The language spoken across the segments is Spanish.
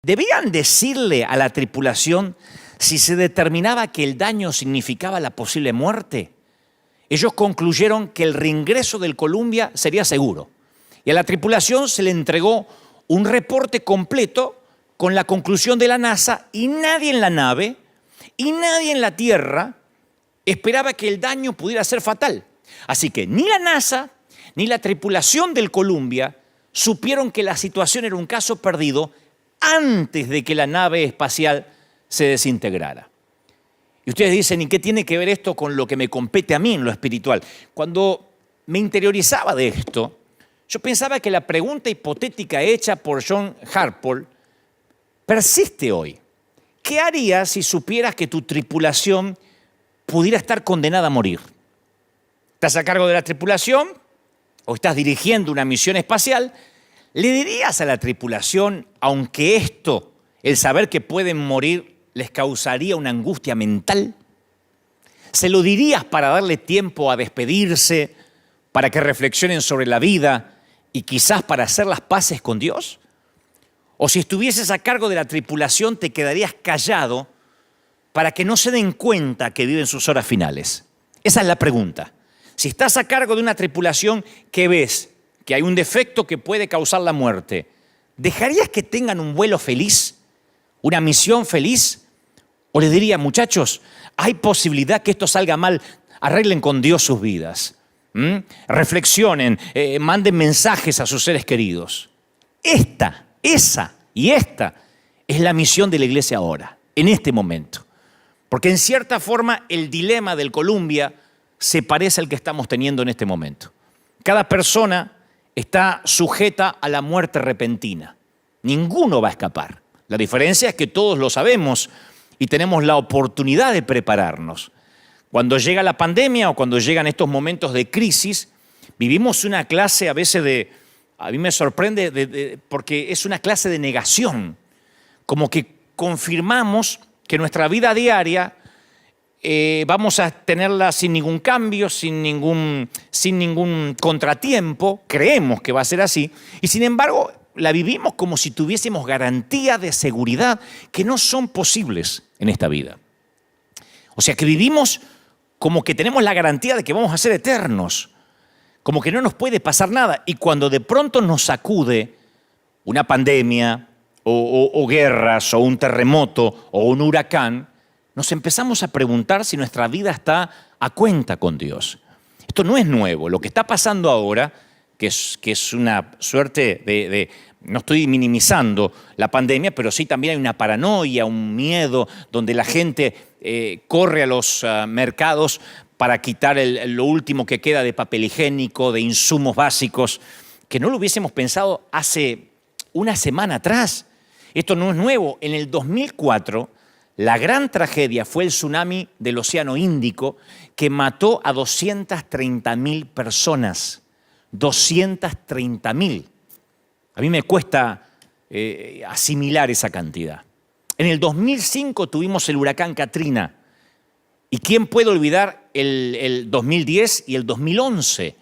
Debían decirle a la tripulación si se determinaba que el daño significaba la posible muerte. Ellos concluyeron que el reingreso del Columbia sería seguro. Y a la tripulación se le entregó un reporte completo con la conclusión de la NASA, y nadie en la nave y nadie en la Tierra esperaba que el daño pudiera ser fatal. Así que ni la NASA ni la tripulación del Columbia supieron que la situación era un caso perdido antes de que la nave espacial se desintegrara. Y ustedes dicen, ¿y qué tiene que ver esto con lo que me compete a mí en lo espiritual? Cuando me interiorizaba de esto, yo pensaba que la pregunta hipotética hecha por John Harpole persiste hoy. ¿Qué harías si supieras que tu tripulación pudiera estar condenada a morir? ¿Estás a cargo de la tripulación o estás dirigiendo una misión espacial? ¿Le dirías a la tripulación, aunque esto, el saber que pueden morir, les causaría una angustia mental? ¿Se lo dirías para darle tiempo a despedirse, para que reflexionen sobre la vida y quizás para hacer las paces con Dios? ¿O si estuvieses a cargo de la tripulación, te quedarías callado para que no se den cuenta que viven sus horas finales? Esa es la pregunta. Si estás a cargo de una tripulación que ves que hay un defecto que puede causar la muerte, ¿dejarías que tengan un vuelo feliz? ¿Una misión feliz? ¿O les diría, muchachos, hay posibilidad que esto salga mal, arreglen con Dios sus vidas? Reflexionen, manden mensajes a sus seres queridos? Esta es la misión de la iglesia ahora, en este momento. Porque en cierta forma el dilema del Columbia se parece al que estamos teniendo en este momento. Cada persona está sujeta a la muerte repentina. Ninguno va a escapar. La diferencia es que todos lo sabemos y tenemos la oportunidad de prepararnos. Cuando llega la pandemia o cuando llegan estos momentos de crisis, vivimos una clase a veces a mí me sorprende porque es una clase de negación. Como que confirmamos que nuestra vida diaria vamos a tenerla sin ningún cambio, sin ningún contratiempo. Creemos que va a ser así y sin embargo la vivimos como si tuviésemos garantía de seguridad que no son posibles en esta vida. O sea que vivimos como que tenemos la garantía de que vamos a ser eternos, como que no nos puede pasar nada. Y cuando de pronto nos sacude una pandemia o guerras o un terremoto o un huracán, nos empezamos a preguntar si nuestra vida está a cuenta con Dios. Esto no es nuevo. Lo que está pasando ahora, que es una suerte no estoy minimizando la pandemia, pero sí también hay una paranoia, un miedo, donde la gente corre a los mercados para quitar lo último que queda de papel higiénico, de insumos básicos, que no lo hubiésemos pensado hace una semana atrás. Esto no es nuevo. En el 2004, la gran tragedia fue el tsunami del Océano Índico que mató a 230.000 personas. 230.000. A mí me cuesta asimilar esa cantidad. En el 2005 tuvimos el huracán Katrina. ¿Y quién puede olvidar el 2010 y el 2011?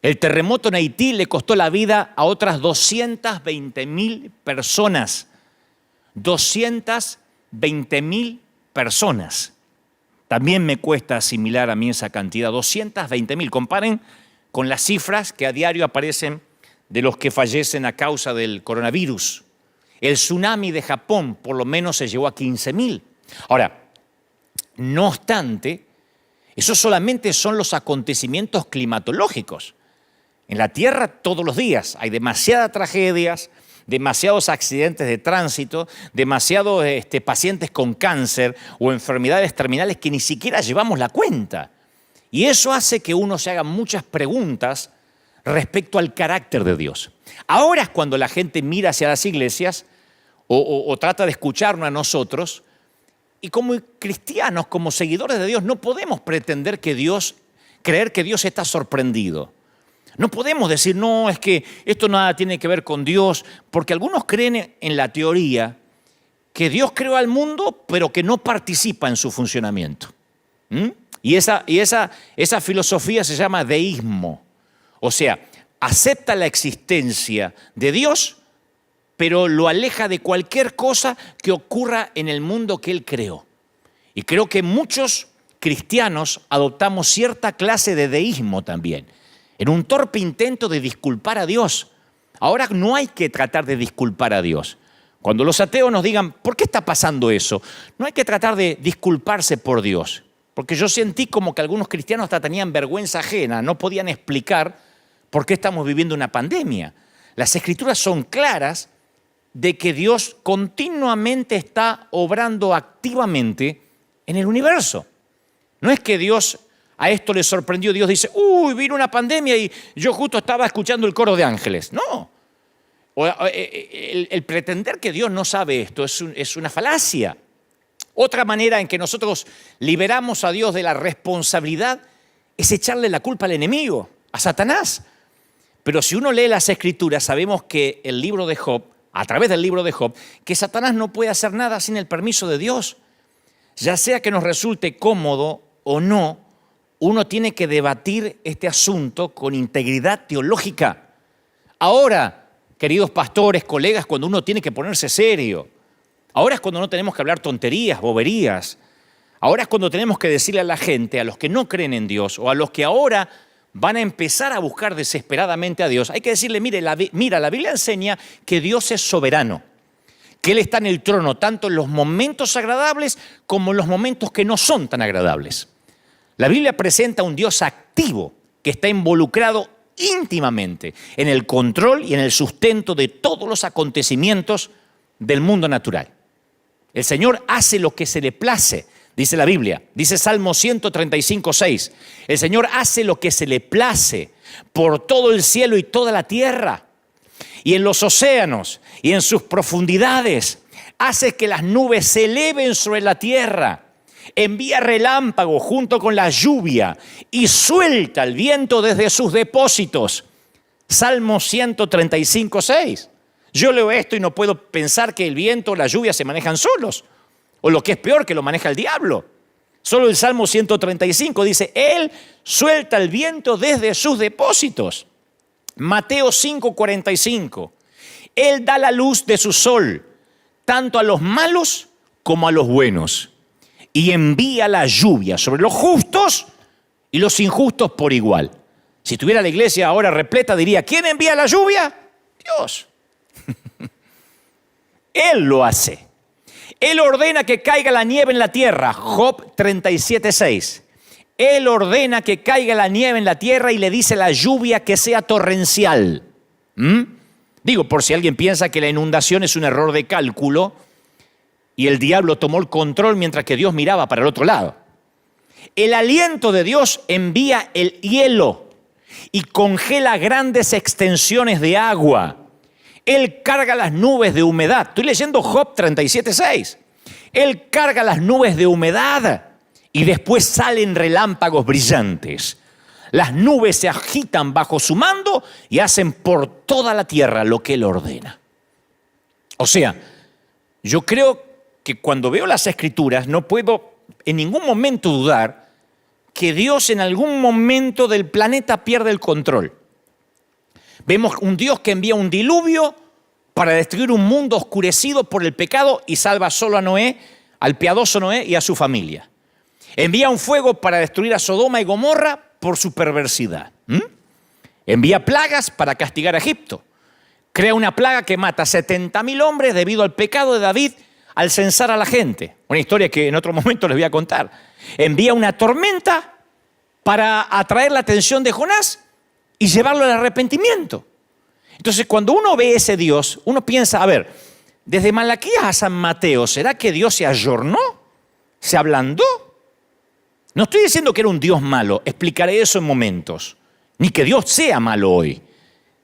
El terremoto en Haití le costó la vida a otras 220.000 personas. 220.000 personas. También me cuesta asimilar a mí esa cantidad, 220.000. Comparen con las cifras que a diario aparecen de los que fallecen a causa del coronavirus. El tsunami de Japón por lo menos se llevó a 15.000. Ahora, no obstante, esos solamente son los acontecimientos climatológicos. En la Tierra todos los días hay demasiadas tragedias, demasiados accidentes de tránsito, demasiados pacientes con cáncer o enfermedades terminales que ni siquiera llevamos la cuenta. Y eso hace que uno se haga muchas preguntas respecto al carácter de Dios. Ahora es cuando la gente mira hacia las iglesias o trata de escucharnos a nosotros, y como cristianos, como seguidores de Dios, no podemos pretender creer que Dios está sorprendido. No podemos decir, no, es que esto nada tiene que ver con Dios, porque algunos creen en la teoría que Dios creó al mundo, pero que no participa en su funcionamiento. Y esa filosofía se llama deísmo. O sea, acepta la existencia de Dios, pero lo aleja de cualquier cosa que ocurra en el mundo que Él creó. Y creo que muchos cristianos adoptamos cierta clase de deísmo también, en un torpe intento de disculpar a Dios. Ahora no hay que tratar de disculpar a Dios. Cuando los ateos nos digan, ¿por qué está pasando eso? No hay que tratar de disculparse por Dios, porque yo sentí como que algunos cristianos hasta tenían vergüenza ajena, no podían explicar por qué estamos viviendo una pandemia. Las Escrituras son claras de que Dios continuamente está obrando activamente en el universo. No es que Dios a esto le sorprendió, Dios dice, vino una pandemia y yo justo estaba escuchando el coro de ángeles. No. El pretender que Dios no sabe esto es una falacia. Otra manera en que nosotros liberamos a Dios de la responsabilidad es echarle la culpa al enemigo, a Satanás. Pero si uno lee las Escrituras, sabemos que el libro de Job, a través del libro de Job, que Satanás no puede hacer nada sin el permiso de Dios. Ya sea que nos resulte cómodo o no, uno tiene que debatir este asunto con integridad teológica. Ahora, queridos pastores, colegas, cuando uno tiene que ponerse serio. Ahora es cuando no tenemos que hablar tonterías, boberías. Ahora es cuando tenemos que decirle a la gente, a los que no creen en Dios o a los que ahora van a empezar a buscar desesperadamente a Dios, hay que decirle, mira, la Biblia enseña que Dios es soberano, que Él está en el trono tanto en los momentos agradables como en los momentos que no son tan agradables. La Biblia presenta un Dios activo que está involucrado íntimamente en el control y en el sustento de todos los acontecimientos del mundo natural. El Señor hace lo que se le place, dice la Biblia, dice Salmo 135:6. El Señor hace lo que se le place por todo el cielo y toda la tierra, y en los océanos y en sus profundidades. Hace que las nubes se eleven sobre la tierra. Envía relámpagos junto con la lluvia y suelta el viento desde sus depósitos. Salmo 135:6. Yo leo esto y no puedo pensar que el viento o la lluvia se manejan solos. O lo que es peor, que lo maneja el diablo. Solo el Salmo 135 dice, Él suelta el viento desde sus depósitos. Mateo 5:45. Él da la luz de su sol, tanto a los malos como a los buenos. Y envía la lluvia sobre los justos y los injustos por igual. Si tuviera la iglesia ahora repleta, diría, ¿quién envía la lluvia? Dios. Él lo hace. Él ordena que caiga la nieve en la tierra. Job 37:6. Él ordena que caiga la nieve en la tierra y le dice a la lluvia que sea torrencial. Digo, por si alguien piensa que la inundación es un error de cálculo y el diablo tomó el control mientras que Dios miraba para el otro lado. El aliento de Dios envía el hielo y congela grandes extensiones de agua. Él carga las nubes de humedad. Estoy leyendo Job 37:6. Él carga las nubes de humedad y después salen relámpagos brillantes. Las nubes se agitan bajo su mando y hacen por toda la tierra lo que Él ordena. O sea, yo creo que cuando veo las Escrituras no puedo en ningún momento dudar que Dios en algún momento del planeta pierde el control. Vemos un Dios que envía un diluvio para destruir un mundo oscurecido por el pecado y salva solo a Noé, al piadoso Noé y a su familia. Envía un fuego para destruir a Sodoma y Gomorra por su perversidad. Envía plagas para castigar a Egipto. Crea una plaga que mata a 70.000 hombres debido al pecado de David al censar a la gente. Una historia que en otro momento les voy a contar. Envía una tormenta para atraer la atención de Jonás y llevarlo al arrepentimiento. Entonces, cuando uno ve ese Dios, uno piensa, a ver, desde Malaquías a San Mateo, ¿será que Dios se ayornó? ¿Se ablandó? No estoy diciendo que era un Dios malo, explicaré eso en momentos, ni que Dios sea malo hoy.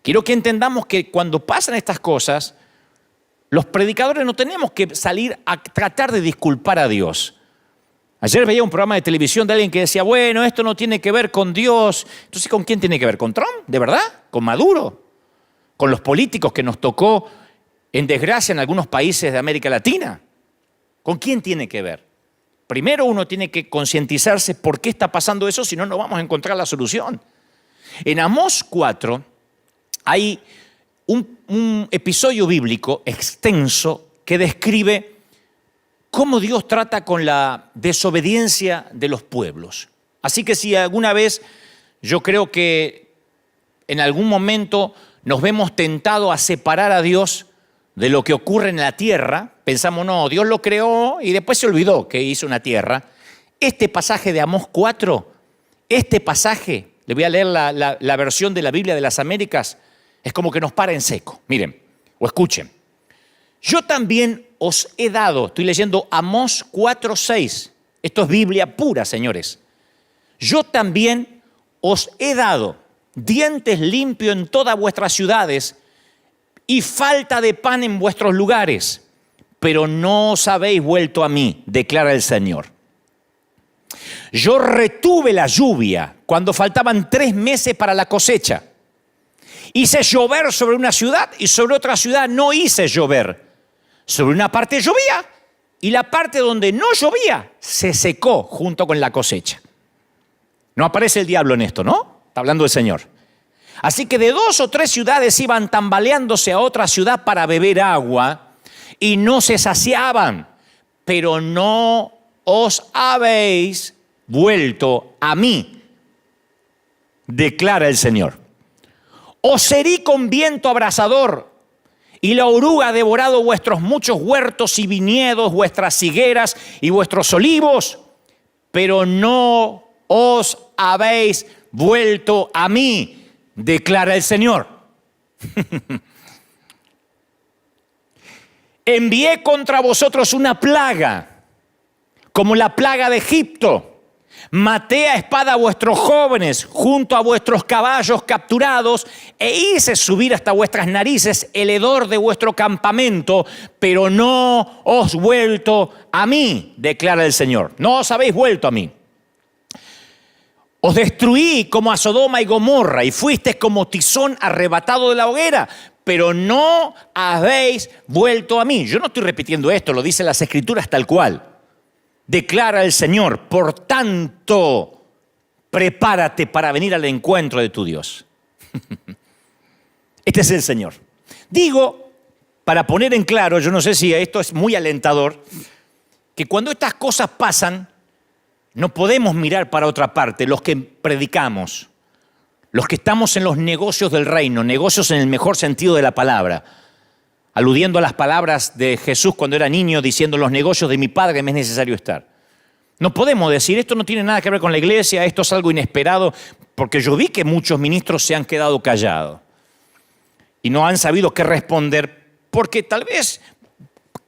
Quiero que entendamos que cuando pasan estas cosas, los predicadores no tenemos que salir a tratar de disculpar a Dios. Ayer veía un programa de televisión de alguien que decía, bueno, esto no tiene que ver con Dios. Entonces, ¿con quién tiene que ver? ¿Con Trump? ¿De verdad? ¿Con Maduro? ¿Con los políticos que nos tocó en desgracia en algunos países de América Latina? ¿Con quién tiene que ver? Primero uno tiene que concientizarse por qué está pasando eso, si no, no vamos a encontrar la solución. En Amós 4 hay un episodio bíblico extenso que describe cómo Dios trata con la desobediencia de los pueblos. Así que si alguna vez yo creo que en algún momento nos vemos tentados a separar a Dios de lo que ocurre en la tierra, pensamos, no, Dios lo creó y después se olvidó que hizo una tierra. Este pasaje de Amós 4, este pasaje, le voy a leer la versión de la Biblia de las Américas, es como que nos para en seco. Miren, o escuchen. Yo también os he dado, estoy leyendo Amós 4:6. Esto es Biblia pura, señores. Yo también os he dado dientes limpios en todas vuestras ciudades y falta de pan en vuestros lugares, pero no os habéis vuelto a mí, declara el Señor. Yo retuve la lluvia cuando faltaban 3 meses para la cosecha. Hice llover sobre una ciudad y sobre otra ciudad no hice llover. Sobre una parte llovía y la parte donde no llovía se secó junto con la cosecha. No aparece el diablo en esto, ¿no? Está hablando el Señor. Así que de 2 o 3 ciudades iban tambaleándose a otra ciudad para beber agua y no se saciaban, pero no os habéis vuelto a mí, declara el Señor. Os herí con viento abrasador y la oruga ha devorado vuestros muchos huertos y viñedos, vuestras higueras y vuestros olivos, pero no os habéis vuelto a mí, declara el Señor. Envié contra vosotros una plaga, como la plaga de Egipto. Maté a espada a vuestros jóvenes junto a vuestros caballos capturados e hice subir hasta vuestras narices el hedor de vuestro campamento, pero no os vuelto a mí, declara el Señor. No os habéis vuelto a mí. Os destruí como a Sodoma y Gomorra y fuisteis como tizón arrebatado de la hoguera, pero no habéis vuelto a mí. Yo no estoy repitiendo esto, lo dicen las Escrituras tal cual. Declara el Señor, por tanto, prepárate para venir al encuentro de tu Dios. Este es el Señor. Digo, para poner en claro, yo no sé si esto es muy alentador, que cuando estas cosas pasan, no podemos mirar para otra parte, los que predicamos, los que estamos en los negocios del reino, negocios en el mejor sentido de la palabra, aludiendo a las palabras de Jesús cuando era niño, diciendo, los negocios de mi Padre me es necesario estar. No podemos decir, esto no tiene nada que ver con la iglesia, esto es algo inesperado, porque yo vi que muchos ministros se han quedado callados y no han sabido qué responder, porque tal vez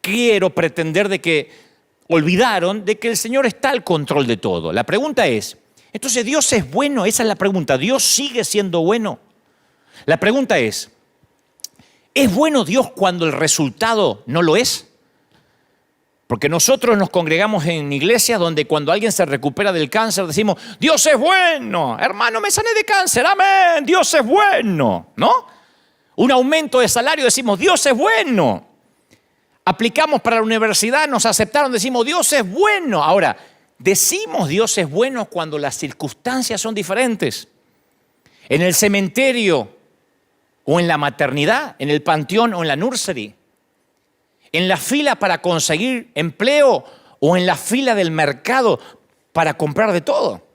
quiero pretender de que olvidaron de que el Señor está al control de todo. La pregunta es, entonces ¿Dios es bueno? Esa es la pregunta. ¿Dios sigue siendo bueno? La pregunta ¿es bueno Dios cuando el resultado no lo es? Porque nosotros nos congregamos en iglesias donde cuando alguien se recupera del cáncer decimos, Dios es bueno, hermano, me sané de cáncer, amén, Dios es bueno, ¿no? Un aumento de salario decimos, Dios es bueno. Aplicamos para la universidad, nos aceptaron, decimos, Dios es bueno. Ahora, decimos Dios es bueno cuando las circunstancias son diferentes. En el cementerio, o en la maternidad, en el panteón o en la nursery, en la fila para conseguir empleo o en la fila del mercado para comprar de todo,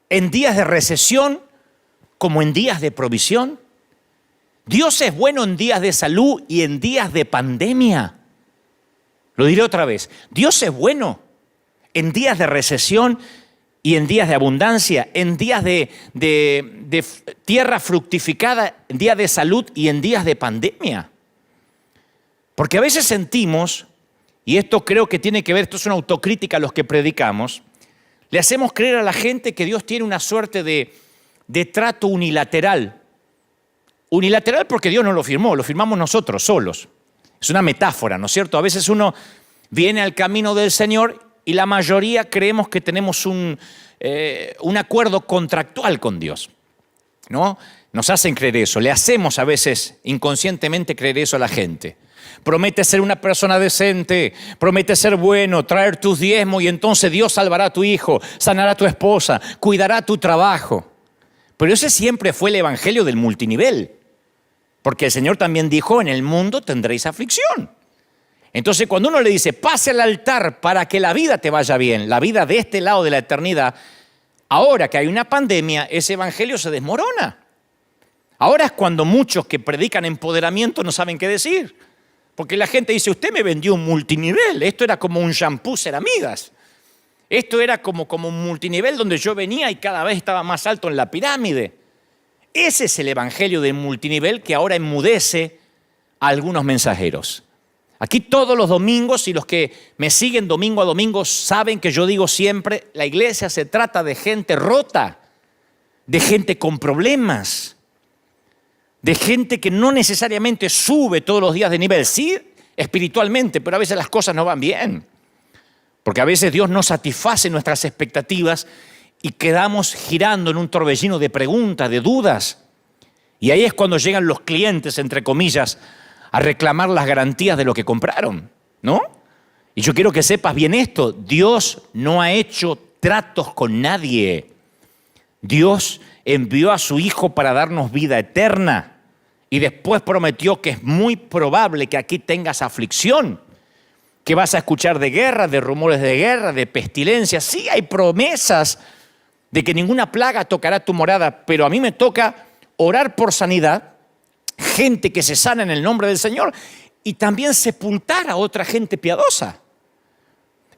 en días de recesión como en días de provisión. Dios es bueno en días de salud y en días de pandemia. Lo diré otra vez, Dios es bueno en días de recesión y en días de abundancia, en días de tierra fructificada, en días de salud y en días de pandemia. Porque a veces sentimos, y esto creo que tiene que ver, esto es una autocrítica a los que predicamos, le hacemos creer a la gente que Dios tiene una suerte de trato unilateral. Unilateral porque Dios no lo firmó, lo firmamos nosotros solos. Es una metáfora, ¿no es cierto? A veces uno viene al camino del Señor y la mayoría creemos que tenemos un acuerdo contractual con Dios, ¿no? Nos hacen creer eso, le hacemos a veces inconscientemente creer eso a la gente. Promete ser una persona decente, promete ser bueno, traer tus diezmos y entonces Dios salvará a tu hijo, sanará a tu esposa, cuidará tu trabajo. Pero ese siempre fue el evangelio del multinivel. Porque el Señor también dijo, en el mundo tendréis aflicción. Entonces, cuando uno le dice, pase al altar para que la vida te vaya bien, la vida de este lado de la eternidad, ahora que hay una pandemia, ese evangelio se desmorona. Ahora es cuando muchos que predican empoderamiento no saben qué decir. Porque la gente dice, usted me vendió un multinivel, esto era como un shampoo Ceramidas. Esto era como un multinivel donde yo venía y cada vez estaba más alto en la pirámide. Ese es el evangelio del multinivel que ahora enmudece a algunos mensajeros. Aquí todos los domingos, y los que me siguen domingo a domingo saben que yo digo siempre, la iglesia se trata de gente rota, de gente con problemas, de gente que no necesariamente sube todos los días de nivel, sí espiritualmente, pero a veces las cosas no van bien. Porque a veces Dios no satisface nuestras expectativas y quedamos girando en un torbellino de preguntas, de dudas. Y ahí es cuando llegan los clientes, entre comillas, a reclamar las garantías de lo que compraron, ¿no? Y yo quiero que sepas bien esto, Dios no ha hecho tratos con nadie. Dios envió a su Hijo para darnos vida eterna y después prometió que es muy probable que aquí tengas aflicción, que vas a escuchar de guerra, de rumores de guerra, de pestilencia. Sí hay promesas de que ninguna plaga tocará tu morada, pero a mí me toca orar por sanidad, gente que se sana en el nombre del Señor y también sepultar a otra gente piadosa.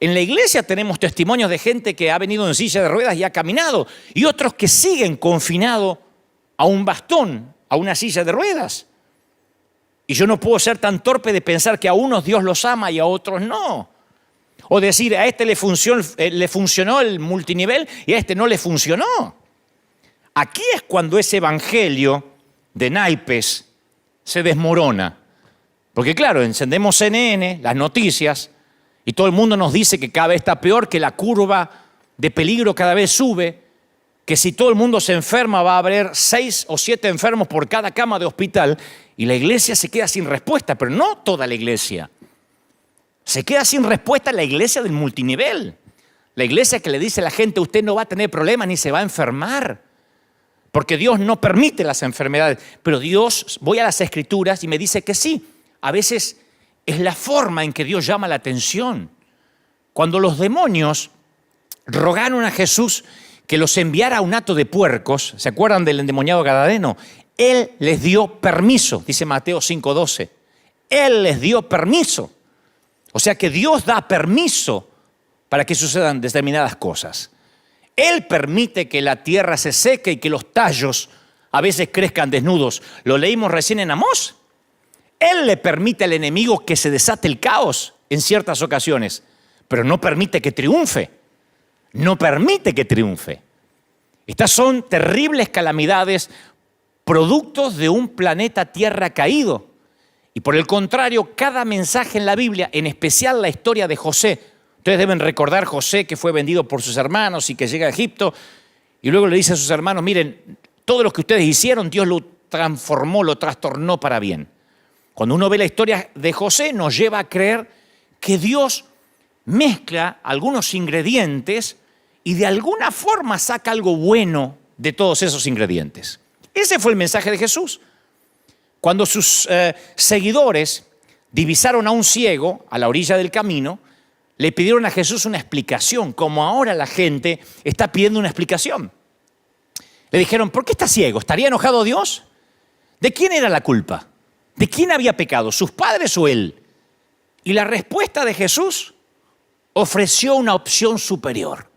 En la iglesia tenemos testimonios de gente que ha venido en silla de ruedas y ha caminado y otros que siguen confinados a un bastón, a una silla de ruedas. Y yo no puedo ser tan torpe de pensar que a unos Dios los ama y a otros no. O decir, a este le funcionó el multinivel y a este no le funcionó. Aquí es cuando ese evangelio de naipes se desmorona. Porque claro, encendemos CNN, las noticias, y todo el mundo nos dice que cada vez está peor, que la curva de peligro cada vez sube, que si todo el mundo se enferma va a haber 6 o 7 enfermos por cada cama de hospital, y la iglesia se queda sin respuesta, pero no toda la iglesia. Se queda sin respuesta la iglesia del multinivel. La iglesia que le dice a la gente, usted no va a tener problemas ni se va a enfermar. Porque Dios no permite las enfermedades. Pero Dios, voy a las Escrituras y me dice que sí. A veces es la forma en que Dios llama la atención. Cuando los demonios rogaron a Jesús que los enviara a un hato de puercos, ¿se acuerdan del endemoniado gadareno? Él les dio permiso, dice Mateo 5:12. Él les dio permiso. O sea que Dios da permiso para que sucedan determinadas cosas. Él permite que la tierra se seque y que los tallos a veces crezcan desnudos. Lo leímos recién en Amós. Él le permite al enemigo que se desate el caos en ciertas ocasiones, pero no permite que triunfe. No permite que triunfe. Estas son terribles calamidades productos de un planeta Tierra caído. Y por el contrario, cada mensaje en la Biblia, en especial la historia de José, ustedes deben recordar José que fue vendido por sus hermanos y que llega a Egipto y luego le dice a sus hermanos, miren, todo lo que ustedes hicieron, Dios lo transformó, lo trastornó para bien. Cuando uno ve la historia de José, nos lleva a creer que Dios mezcla algunos ingredientes y de alguna forma saca algo bueno de todos esos ingredientes. Ese fue el mensaje de Jesús. Cuando sus seguidores divisaron a un ciego a la orilla del camino, le pidieron a Jesús una explicación, como ahora la gente está pidiendo una explicación. Le dijeron, ¿por qué está ciego? ¿Estaría enojado Dios? ¿De quién era la culpa? ¿De quién había pecado? ¿Sus padres o él? Y la respuesta de Jesús ofreció una opción superior.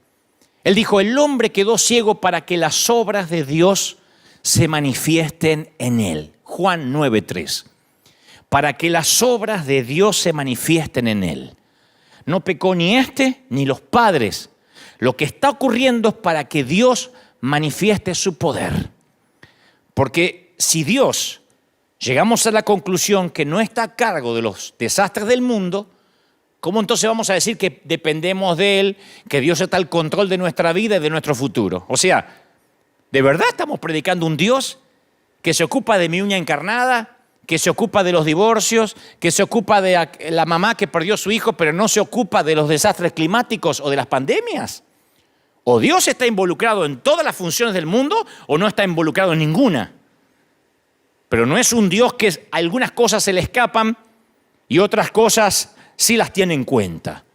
Él dijo, el hombre quedó ciego para que las obras de Dios se manifiesten en él. Juan 9:3. Para que las obras de Dios se manifiesten en él. No pecó ni este ni los padres. Lo que está ocurriendo es para que Dios manifieste su poder. Porque si Dios llegamos a la conclusión que no está a cargo de los desastres del mundo, ¿cómo entonces vamos a decir que dependemos de Él, que Dios está al control de nuestra vida y de nuestro futuro? O sea, ¿de verdad estamos predicando un Dios que se ocupa de mi uña encarnada, que se ocupa de los divorcios, que se ocupa de la mamá que perdió a su hijo, pero no se ocupa de los desastres climáticos o de las pandemias? ¿O Dios está involucrado en todas las funciones del mundo o no está involucrado en ninguna? Pero no es un Dios que algunas cosas se le escapan y otras cosas sí las tiene en cuenta.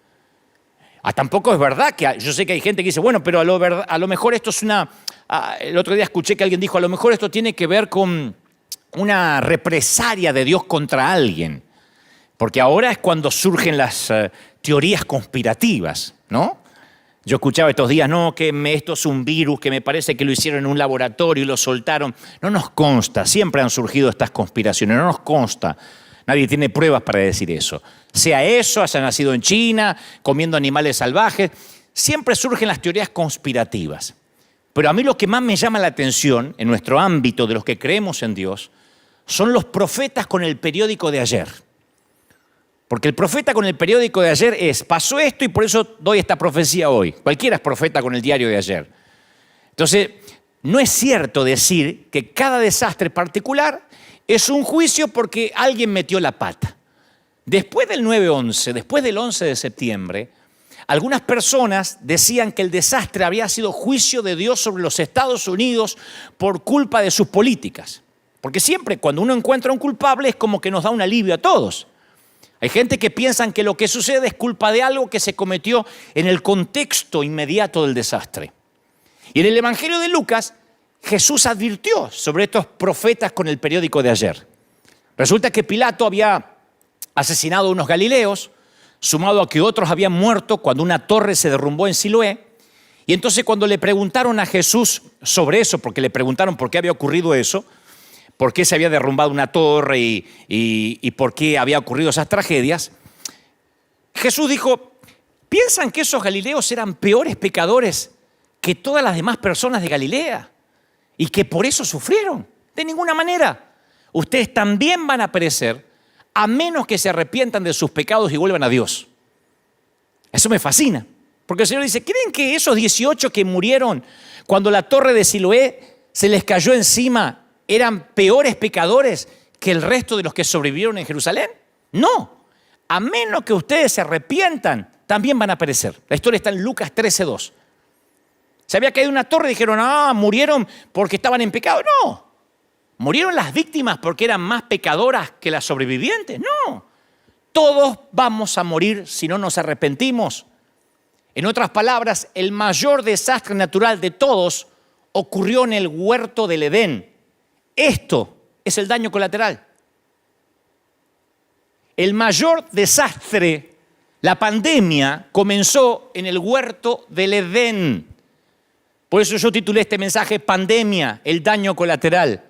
Tampoco es verdad que yo sé que hay gente que dice, bueno, pero a lo mejor esto es el otro día escuché que alguien dijo, a lo mejor esto tiene que ver con una represalia de Dios contra alguien. Porque ahora es cuando surgen las teorías conspirativas, ¿no? Yo escuchaba estos días, no, que esto es un virus, que me parece que lo hicieron en un laboratorio y lo soltaron. No nos consta, siempre han surgido estas conspiraciones, no nos consta. Nadie tiene pruebas para decir eso. Sea eso, haya nacido en China, comiendo animales salvajes, siempre surgen las teorías conspirativas. Pero a mí lo que más me llama la atención en nuestro ámbito de los que creemos en Dios son los profetas con el periódico de ayer. Porque el profeta con el periódico de ayer pasó esto y por eso doy esta profecía hoy. Cualquiera es profeta con el diario de ayer. Entonces, no es cierto decir que cada desastre particular es un juicio porque alguien metió la pata. Después del 9/11, después del 11 de septiembre, algunas personas decían que el desastre había sido juicio de Dios sobre los Estados Unidos por culpa de sus políticas. Porque siempre cuando uno encuentra un culpable es como que nos da un alivio a todos. Hay gente que piensa que lo que sucede es culpa de algo que se cometió en el contexto inmediato del desastre. Y en el Evangelio de Lucas, Jesús advirtió sobre estos profetas con el periódico de ayer. Resulta que Pilato había asesinado a unos galileos, sumado a que otros habían muerto cuando una torre se derrumbó en Siloé. Y entonces cuando le preguntaron a Jesús sobre eso, porque le preguntaron por qué había ocurrido eso, por qué se había derrumbado una torre y por qué había ocurrido esas tragedias, Jesús dijo, ¿piensan que esos galileos eran peores pecadores que todas las demás personas de Galilea? Y que por eso sufrieron. De ninguna manera. Ustedes también van a perecer a menos que se arrepientan de sus pecados y vuelvan a Dios. Eso me fascina. Porque el Señor dice, ¿creen que esos 18 que murieron cuando la torre de Siloé se les cayó encima eran peores pecadores que el resto de los que sobrevivieron en Jerusalén? No. A menos que ustedes se arrepientan, también van a perecer. La historia está en Lucas 13:2. Se había caído una torre y dijeron, murieron porque estaban en pecado. No. ¿Murieron las víctimas porque eran más pecadoras que las sobrevivientes? No. Todos vamos a morir si no nos arrepentimos. En otras palabras, el mayor desastre natural de todos ocurrió en el huerto del Edén. Esto es el daño colateral. El mayor desastre, la pandemia, comenzó en el huerto del Edén. Por eso yo titulé este mensaje Pandemia, el daño colateral.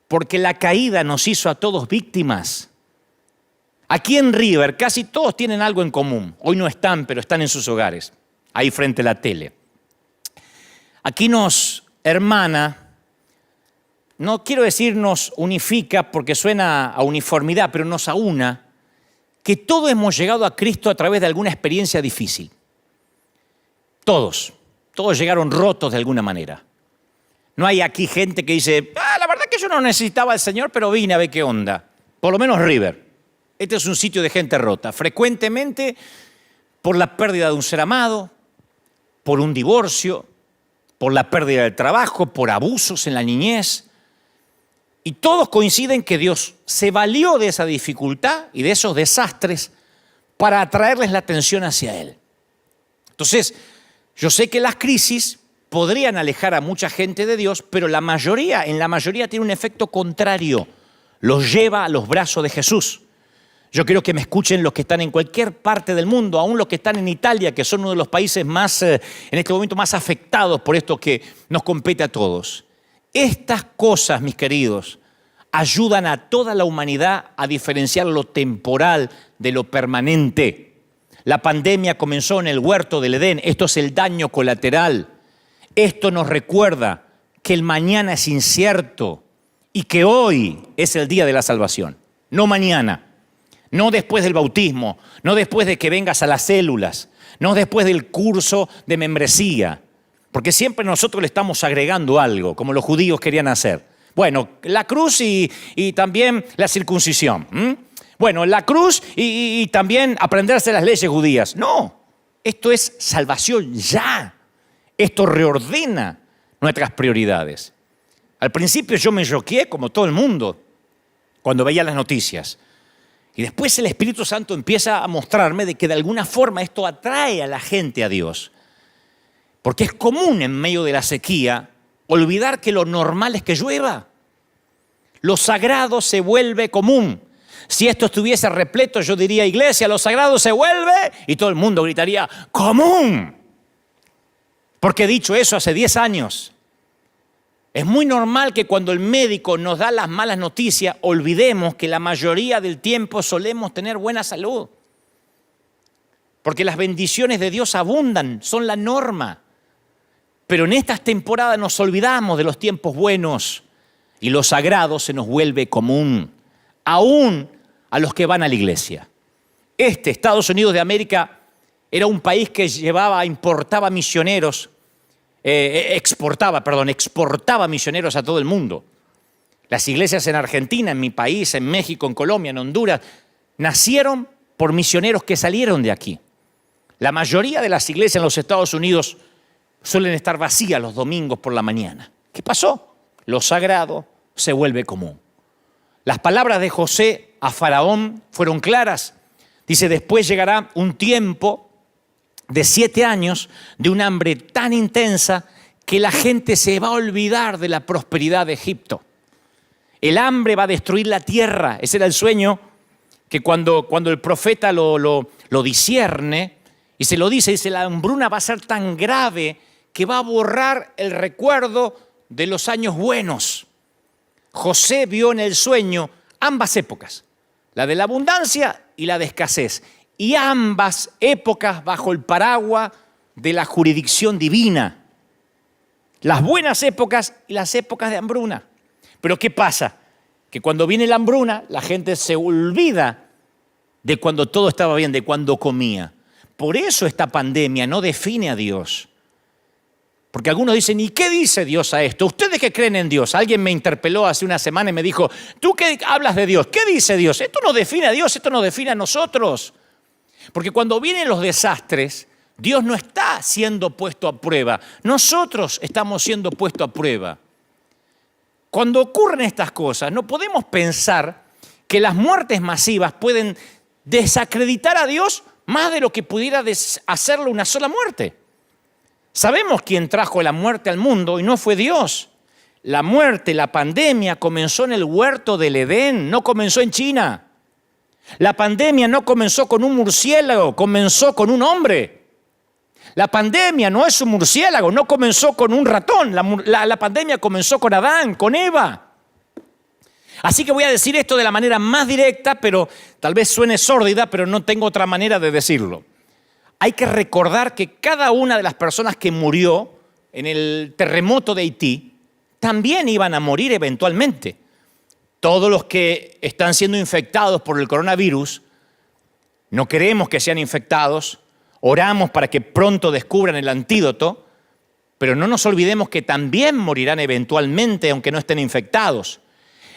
Porque la caída nos hizo a todos víctimas. Aquí en River casi todos tienen algo en común. Hoy no están, pero están en sus hogares, ahí frente a la tele. Aquí nos hermana, no quiero decir nos unifica porque suena a uniformidad, pero nos aúna, que todos hemos llegado a Cristo a través de alguna experiencia difícil. Todos llegaron rotos de alguna manera. No hay aquí gente que dice, la verdad que yo no necesitaba al Señor, pero vine a ver qué onda. Por lo menos River. Este es un sitio de gente rota. Frecuentemente por la pérdida de un ser amado, por un divorcio, por la pérdida del trabajo, por abusos en la niñez. Y todos coinciden que Dios se valió de esa dificultad y de esos desastres para atraerles la atención hacia Él. Entonces, yo sé que las crisis podrían alejar a mucha gente de Dios, pero en la mayoría tiene un efecto contrario. Los lleva a los brazos de Jesús. Yo quiero que me escuchen los que están en cualquier parte del mundo, aún los que están en Italia, que son uno de los países más, en este momento, más afectados por esto que nos compete a todos. Estas cosas, mis queridos, ayudan a toda la humanidad a diferenciar lo temporal de lo permanente. La pandemia comenzó en el huerto del Edén. Esto es el daño colateral. Esto nos recuerda que el mañana es incierto y que hoy es el día de la salvación. No mañana, no después del bautismo, no después de que vengas a las células, no después del curso de membresía. Porque siempre nosotros le estamos agregando algo, como los judíos querían hacer. Bueno, la cruz y también la circuncisión. Bueno, la cruz y también aprenderse las leyes judías. No, esto es salvación ya. Esto reordena nuestras prioridades. Al principio yo me choqué como todo el mundo. cuando veía las noticias. Y después el Espíritu Santo empieza a mostrarme de que de alguna forma esto atrae a la gente a Dios. Porque es común en medio de la sequía olvidar que lo normal es que llueva. Lo sagrado se vuelve común. Si esto estuviese repleto, yo diría, iglesia, lo sagrado se vuelve, y todo el mundo gritaría, común. Porque he dicho eso hace 10 años. Es muy normal que cuando el médico nos da las malas noticias, olvidemos que la mayoría del tiempo solemos tener buena salud. Porque las bendiciones de Dios abundan, son la norma. Pero en estas temporadas nos olvidamos de los tiempos buenos y lo sagrado se nos vuelve común, aún a los que van a la iglesia. Estados Unidos de América, era un país que importaba misioneros, exportaba misioneros a todo el mundo. Las iglesias en Argentina, en mi país, en México, en Colombia, en Honduras, nacieron por misioneros que salieron de aquí. La mayoría de las iglesias en los Estados Unidos suelen estar vacías los domingos por la mañana. ¿Qué pasó? Lo sagrado se vuelve común. Las palabras de José a Faraón fueron claras. Dice, después llegará un tiempo de 7 años de un hambre tan intensa que la gente se va a olvidar de la prosperidad de Egipto. El hambre va a destruir la tierra. Ese era el sueño que cuando el profeta lo discierne y se lo dice, la hambruna va a ser tan grave que va a borrar el recuerdo de los años buenos. José vio en el sueño ambas épocas, la de la abundancia y la de escasez, y ambas épocas bajo el paraguas de la jurisdicción divina. Las buenas épocas y las épocas de hambruna. Pero ¿qué pasa? Que cuando viene la hambruna, la gente se olvida de cuando todo estaba bien, de cuando comía. Por eso esta pandemia no define a Dios. Porque algunos dicen, ¿y qué dice Dios a esto? ¿Ustedes que creen en Dios? Alguien me interpeló hace una semana y me dijo, ¿tú qué hablas de Dios? ¿Qué dice Dios? Esto no define a Dios, esto nos define a nosotros. Porque cuando vienen los desastres, Dios no está siendo puesto a prueba. Nosotros estamos siendo puestos a prueba. Cuando ocurren estas cosas, no podemos pensar que las muertes masivas pueden desacreditar a Dios más de lo que pudiera hacerlo una sola muerte. Sabemos quién trajo la muerte al mundo y no fue Dios. La muerte, la pandemia comenzó en el huerto del Edén, no comenzó en China. La pandemia no comenzó con un murciélago, comenzó con un hombre. La pandemia no es un murciélago, no comenzó con un ratón. La pandemia comenzó con Adán, con Eva. Así que voy a decir esto de la manera más directa, pero tal vez suene sórdida, pero no tengo otra manera de decirlo. Hay que recordar que cada una de las personas que murió en el terremoto de Haití también iban a morir eventualmente. Todos los que están siendo infectados por el coronavirus, no queremos que sean infectados, oramos para que pronto descubran el antídoto, pero no nos olvidemos que también morirán eventualmente aunque no estén infectados.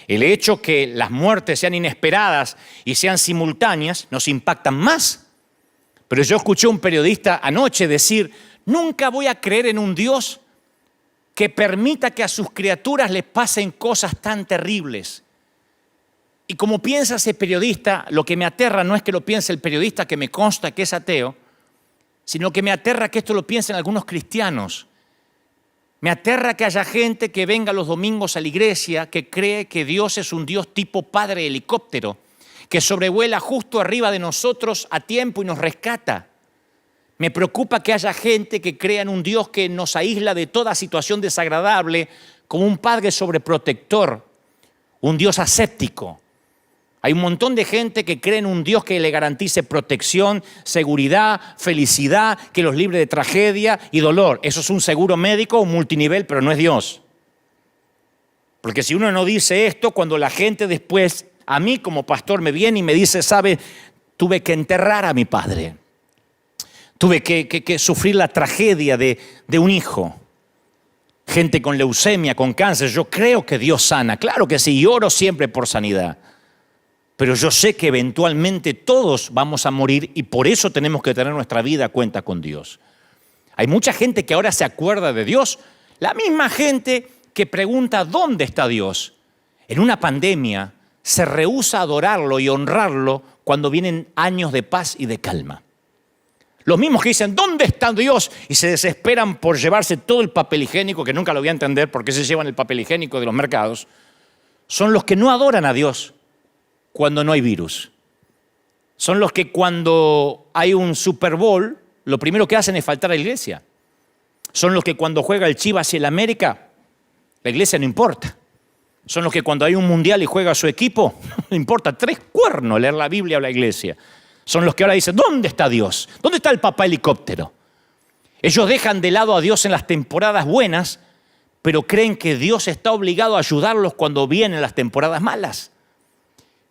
El hecho que las muertes sean inesperadas y sean simultáneas nos impactan más. Pero yo escuché a un periodista anoche decir, nunca voy a creer en un Dios que permita que a sus criaturas les pasen cosas tan terribles. Y como piensa ese periodista, lo que me aterra no es que lo piense el periodista, que me consta que es ateo, sino que me aterra que esto lo piensen algunos cristianos. Me aterra que haya gente que venga los domingos a la iglesia que cree que Dios es un Dios tipo padre helicóptero, que sobrevuela justo arriba de nosotros a tiempo y nos rescata. Me preocupa que haya gente que crea en un Dios que nos aísla de toda situación desagradable, como un padre sobreprotector, un Dios aséptico. Hay un montón de gente que cree en un Dios que le garantice protección, seguridad, felicidad, que los libre de tragedia y dolor. Eso es un seguro médico, un multinivel, pero no es Dios. Porque si uno no dice esto, cuando la gente después, a mí como pastor, me viene y me dice, ¿sabe? Tuve que enterrar a mi padre. Tuve que sufrir la tragedia de un hijo. Gente con leucemia, con cáncer. Yo creo que Dios sana. Claro que sí, y oro siempre por sanidad. Pero yo sé que eventualmente todos vamos a morir y por eso tenemos que tener nuestra vida a cuenta con Dios. Hay mucha gente que ahora se acuerda de Dios. La misma gente que pregunta ¿dónde está Dios? En una pandemia se rehúsa a adorarlo y honrarlo cuando vienen años de paz y de calma. Los mismos que dicen, ¿dónde está Dios? Y se desesperan por llevarse todo el papel higiénico, que nunca lo voy a entender por qué se llevan el papel higiénico de los mercados, son los que no adoran a Dios cuando no hay virus. Son los que cuando hay un Super Bowl, lo primero que hacen es faltar a la iglesia. Son los que cuando juega el Chivas y el América, la iglesia no importa. Son los que cuando hay un mundial y juega su equipo, no importa 3 cuernos leer la Biblia o la iglesia. Son los que ahora dicen, ¿dónde está Dios? ¿Dónde está el papá helicóptero? Ellos dejan de lado a Dios en las temporadas buenas, pero creen que Dios está obligado a ayudarlos cuando vienen las temporadas malas.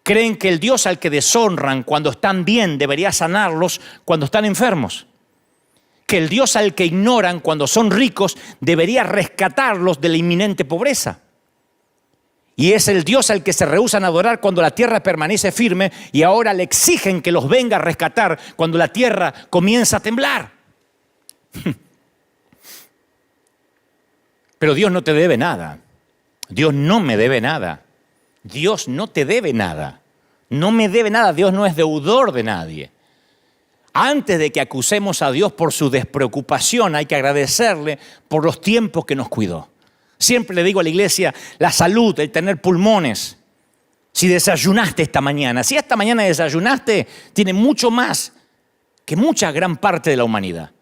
Creen que el Dios al que deshonran cuando están bien debería sanarlos cuando están enfermos. Que el Dios al que ignoran cuando son ricos debería rescatarlos de la inminente pobreza. Y es el Dios al que se rehúsan a adorar cuando la tierra permanece firme y ahora le exigen que los venga a rescatar cuando la tierra comienza a temblar. Pero Dios no te debe nada. Dios no me debe nada. Dios no te debe nada. No me debe nada. Dios no es deudor de nadie. Antes de que acusemos a Dios por su despreocupación, hay que agradecerle por los tiempos que nos cuidó. Siempre le digo a la iglesia, la salud, el tener pulmones. Si desayunaste esta mañana, si esta mañana desayunaste, tiene mucho más que mucha gran parte de la humanidad.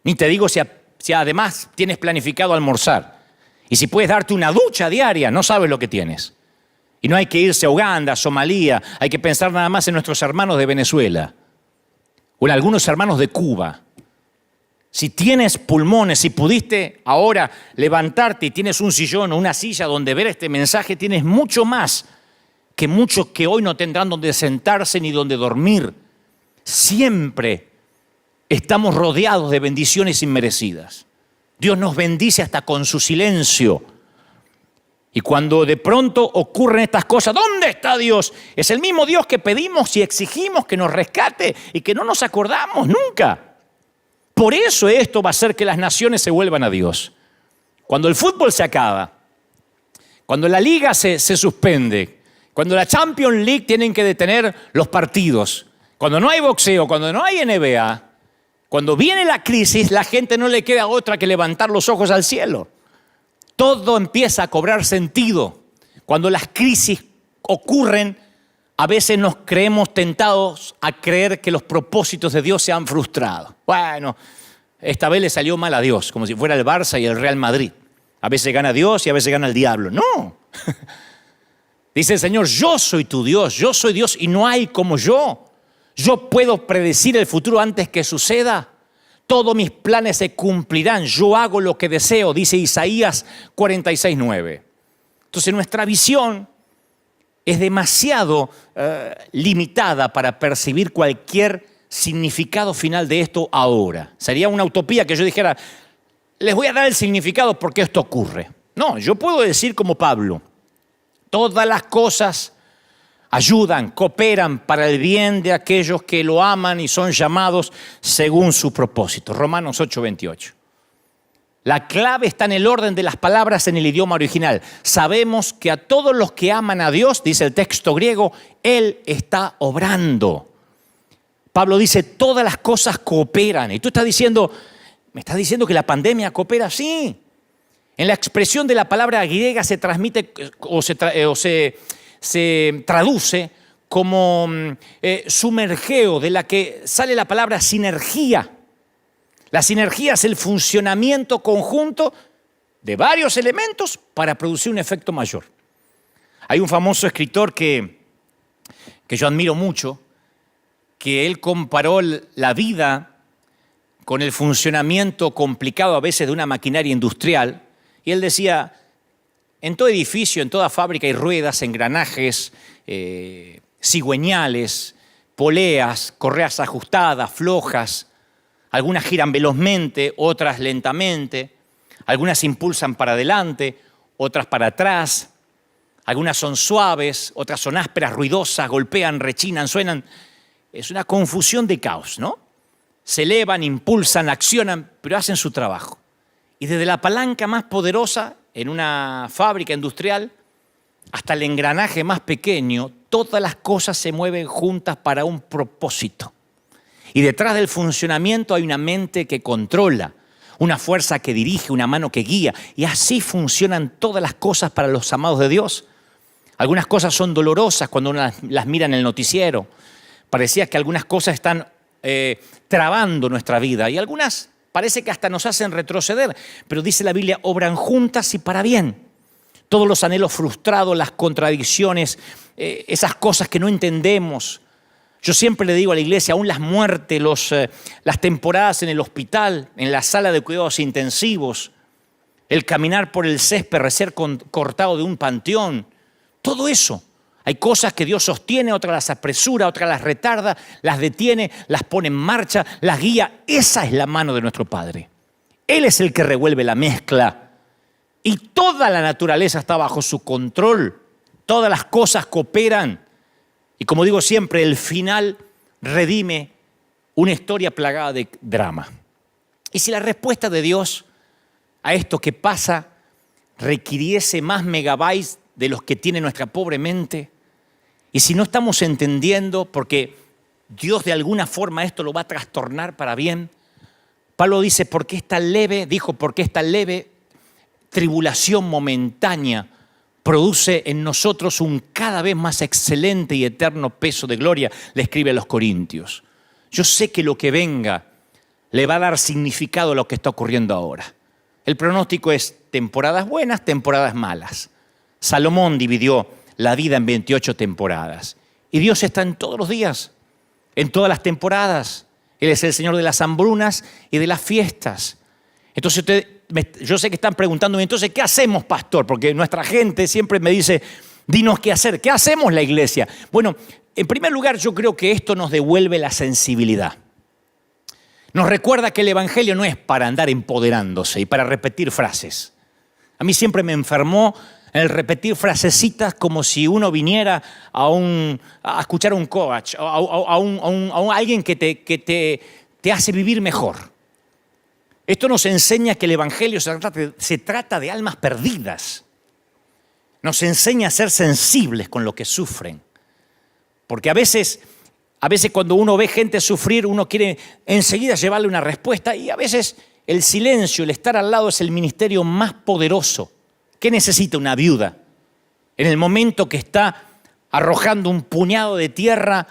Ni te digo si además tienes planificado almorzar. Y si puedes darte una ducha diaria, no sabes lo que tienes. Y no hay que irse a Uganda, a Somalia, hay que pensar nada más en nuestros hermanos de Venezuela o en algunos hermanos de Cuba. Si tienes pulmones, si pudiste ahora levantarte y tienes un sillón o una silla donde ver este mensaje, tienes mucho más que muchos que hoy no tendrán donde sentarse ni donde dormir. Siempre estamos rodeados de bendiciones inmerecidas. Dios nos bendice hasta con su silencio. Y cuando de pronto ocurren estas cosas, ¿dónde está Dios? Es el mismo Dios que pedimos y exigimos que nos rescate y que no nos acordamos nunca. Por eso esto va a hacer que las naciones se vuelvan a Dios. Cuando el fútbol se acaba, cuando la liga se suspende, cuando la Champions League tienen que detener los partidos, cuando no hay boxeo, cuando no hay NBA, cuando viene la crisis, la gente no le queda otra que levantar los ojos al cielo. Todo empieza a cobrar sentido. Cuando las crisis ocurren, a veces nos creemos tentados a creer que los propósitos de Dios se han frustrado. Bueno, esta vez le salió mal a Dios, como si fuera el Barça y el Real Madrid. A veces gana Dios y a veces gana el diablo. No. Dice el Señor, yo soy tu Dios, yo soy Dios y no hay como yo. Yo puedo predecir el futuro antes que suceda. Todos mis planes se cumplirán. Yo hago lo que deseo, dice Isaías 46:9. Entonces nuestra visión es demasiado limitada para percibir cualquier significado final de esto ahora. Sería una utopía que yo dijera, les voy a dar el significado porque esto ocurre. No, yo puedo decir como Pablo, todas las cosas ayudan, cooperan para el bien de aquellos que lo aman y son llamados según su propósito. Romanos 8:28. La clave está en el orden de las palabras en el idioma original. Sabemos que a todos los que aman a Dios, dice el texto griego, Él está obrando. Pablo dice, todas las cosas cooperan. Y tú estás diciendo, ¿me estás diciendo que la pandemia coopera? Sí. En la expresión de la palabra griega se transmite o se traduce como sumergeo, de la que sale la palabra sinergia. La sinergia es el funcionamiento conjunto de varios elementos para producir un efecto mayor. Hay un famoso escritor que yo admiro mucho, que él comparó la vida con el funcionamiento complicado a veces de una maquinaria industrial, y él decía, en todo edificio, en toda fábrica hay ruedas, engranajes, cigüeñales, poleas, correas ajustadas, flojas. Algunas giran velozmente, otras lentamente. Algunas se impulsan para adelante, otras para atrás. Algunas son suaves, otras son ásperas, ruidosas, golpean, rechinan, suenan. Es una confusión de caos, ¿no? Se elevan, impulsan, accionan, pero hacen su trabajo. Y desde la palanca más poderosa en una fábrica industrial hasta el engranaje más pequeño, todas las cosas se mueven juntas para un propósito. Y detrás del funcionamiento hay una mente que controla, una fuerza que dirige, una mano que guía. Y así funcionan todas las cosas para los amados de Dios. Algunas cosas son dolorosas cuando uno las mira en el noticiero. Parecía que algunas cosas están trabando nuestra vida y algunas parece que hasta nos hacen retroceder. Pero dice la Biblia, obran juntas y para bien. Todos los anhelos frustrados, las contradicciones, esas cosas que no entendemos. Yo siempre le digo a la iglesia, aún las muertes, las temporadas en el hospital, en la sala de cuidados intensivos, el caminar por el césped, recién cortado de un panteón, todo eso. Hay cosas que Dios sostiene, otras las apresura, otras las retarda, las detiene, las pone en marcha, las guía. Esa es la mano de nuestro Padre. Él es el que revuelve la mezcla. Y toda la naturaleza está bajo su control. Todas las cosas cooperan. Y como digo siempre, el final redime una historia plagada de drama. Y si la respuesta de Dios a esto que pasa requiriese más megabytes de los que tiene nuestra pobre mente, y si no estamos entendiendo, porque Dios de alguna forma esto lo va a trastornar para bien, Pablo dice, porque esta leve tribulación momentánea produce en nosotros un cada vez más excelente y eterno peso de gloria, le escribe a los Corintios. Yo sé que lo que venga le va a dar significado a lo que está ocurriendo ahora. El pronóstico es temporadas buenas, temporadas malas. Salomón dividió la vida en 28 temporadas. Y Dios está en todos los días, en todas las temporadas. Él es el Señor de las hambrunas y de las fiestas. Entonces yo sé que están preguntándome, entonces, ¿qué hacemos, pastor? Porque nuestra gente siempre me dice, dinos qué hacer. ¿Qué hacemos la iglesia? Bueno, en primer lugar, yo creo que esto nos devuelve la sensibilidad. Nos recuerda que el evangelio no es para andar empoderándose y para repetir frases. A mí siempre me enfermó el repetir frasecitas como si uno viniera a escuchar a un coach, a alguien que te hace vivir mejor. Esto nos enseña que el evangelio se trata de almas perdidas. Nos enseña a ser sensibles con lo que sufren. Porque a veces cuando uno ve gente sufrir, uno quiere enseguida llevarle una respuesta y a veces el silencio, el estar al lado es el ministerio más poderoso. ¿Qué necesita una viuda en el momento que está arrojando un puñado de tierra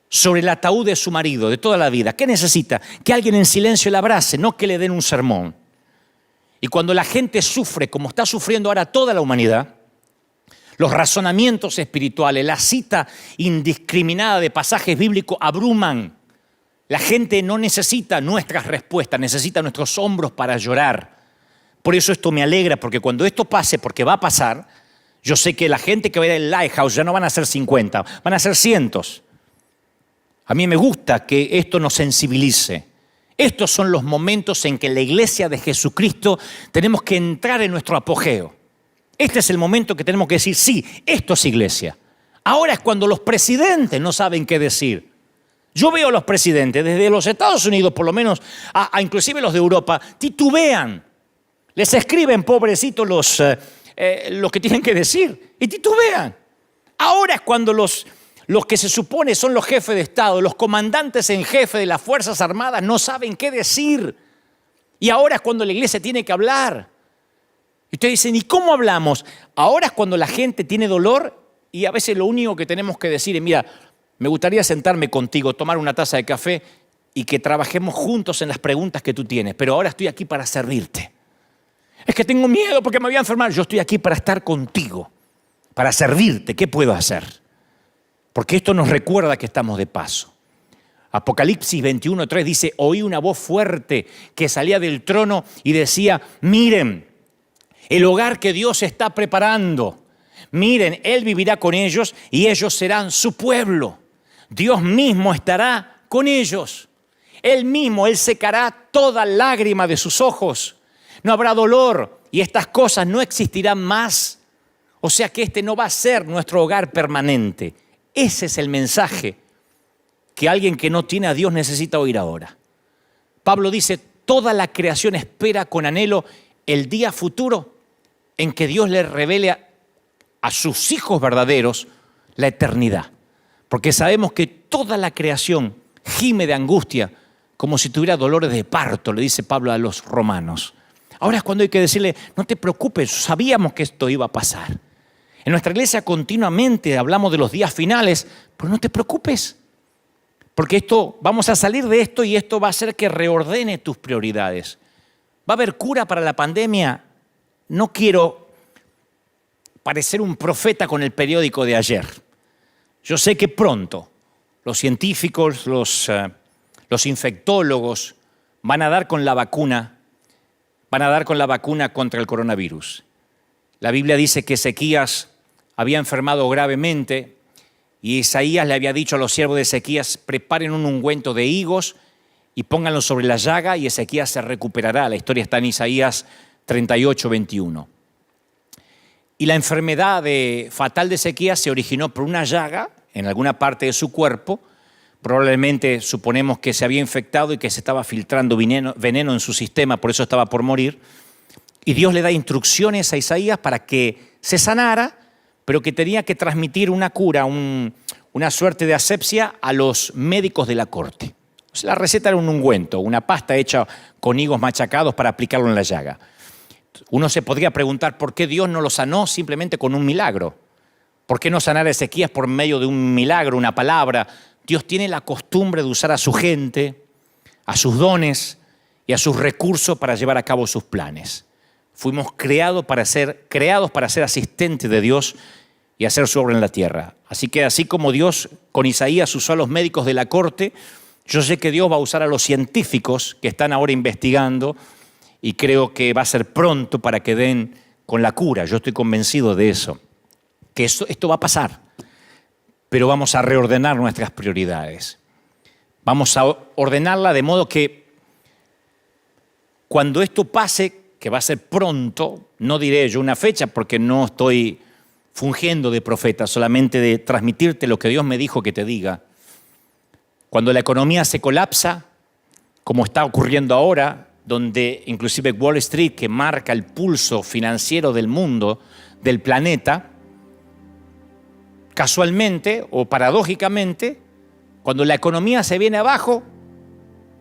sobre el ataúd de su marido de toda la vida? ¿Qué necesita? Que alguien en silencio la abrace, no que le den un sermón. Y cuando la gente sufre, como está sufriendo ahora toda la humanidad, los razonamientos espirituales, la cita indiscriminada de pasajes bíblicos abruman. La gente no necesita nuestras respuestas, necesita nuestros hombros para llorar. Por eso esto me alegra, porque cuando esto pase, porque va a pasar, yo sé que la gente que va a ir al Lighthouse ya no van a ser 50, van a ser cientos. A mí me gusta que esto nos sensibilice. Estos son los momentos en que la iglesia de Jesucristo tenemos que entrar en nuestro apogeo. Este es el momento que tenemos que decir, sí, esto es iglesia. Ahora es cuando los presidentes no saben qué decir. Yo veo a los presidentes, desde los Estados Unidos por lo menos, inclusive los de Europa, titubean. Les escriben, pobrecitos, lo que tienen que decir y titubean. Ahora es cuando los que se supone son los jefes de Estado, los comandantes en jefe de las Fuerzas Armadas no saben qué decir. Y ahora es cuando la iglesia tiene que hablar. Y ustedes dicen, ¿y cómo hablamos? Ahora es cuando la gente tiene dolor y a veces lo único que tenemos que decir es, mira, me gustaría sentarme contigo, tomar una taza de café y que trabajemos juntos en las preguntas que tú tienes, pero ahora estoy aquí para servirte. Es que tengo miedo porque me voy a enfermar. Yo estoy aquí para estar contigo, para servirte. ¿Qué puedo hacer? Porque esto nos recuerda que estamos de paso. Apocalipsis 21:3 dice, oí una voz fuerte que salía del trono y decía, miren, el hogar que Dios está preparando. Miren, Él vivirá con ellos y ellos serán su pueblo. Dios mismo estará con ellos. Él mismo, Él secará toda lágrima de sus ojos. No habrá dolor y estas cosas no existirán más. O sea que este no va a ser nuestro hogar permanente. Ese es el mensaje que alguien que no tiene a Dios necesita oír ahora. Pablo dice, toda la creación espera con anhelo el día futuro en que Dios le revele a sus hijos verdaderos la eternidad. Porque sabemos que toda la creación gime de angustia como si tuviera dolores de parto, le dice Pablo a los romanos. Ahora es cuando hay que decirle, no te preocupes, sabíamos que esto iba a pasar. En nuestra iglesia continuamente hablamos de los días finales, pero no te preocupes, porque vamos a salir de esto y esto va a hacer que reordene tus prioridades. ¿Va a haber cura para la pandemia? No quiero parecer un profeta con el periódico de ayer. Yo sé que pronto los científicos, los infectólogos van a dar con la vacuna contra el coronavirus. La Biblia dice que Ezequías había enfermado gravemente y Isaías le había dicho a los siervos de Ezequías, preparen un ungüento de higos y pónganlo sobre la llaga y Ezequías se recuperará. La historia está en Isaías 38, 21. Y la enfermedad fatal de Ezequías se originó por una llaga en alguna parte de su cuerpo. Probablemente suponemos que se había infectado y que se estaba filtrando veneno en su sistema, por eso estaba por morir. Y Dios le da instrucciones a Isaías para que se sanara, pero que tenía que transmitir una cura, una suerte de asepsia a los médicos de la corte. O sea, la receta era un ungüento, una pasta hecha con higos machacados para aplicarlo en la llaga. Uno se podría preguntar por qué Dios no lo sanó simplemente con un milagro. ¿Por qué no sanar a Ezequías por medio de un milagro, una palabra? Dios tiene la costumbre de usar a su gente, a sus dones y a sus recursos para llevar a cabo sus planes. Fuimos creados para ser asistentes de Dios y hacer su obra en la tierra. Así que así como Dios con Isaías usó a los médicos de la corte, yo sé que Dios va a usar a los científicos que están ahora investigando y creo que va a ser pronto para que den con la cura. Yo estoy convencido de eso, que esto va a pasar, pero vamos a reordenar nuestras prioridades. Vamos a ordenarla de modo que cuando esto pase, que va a ser pronto, no diré yo una fecha porque no estoy fungiendo de profeta, solamente de transmitirte lo que Dios me dijo que te diga. Cuando la economía se colapsa, como está ocurriendo ahora, donde inclusive Wall Street, que marca el pulso financiero del mundo, del planeta, casualmente o paradójicamente, cuando la economía se viene abajo,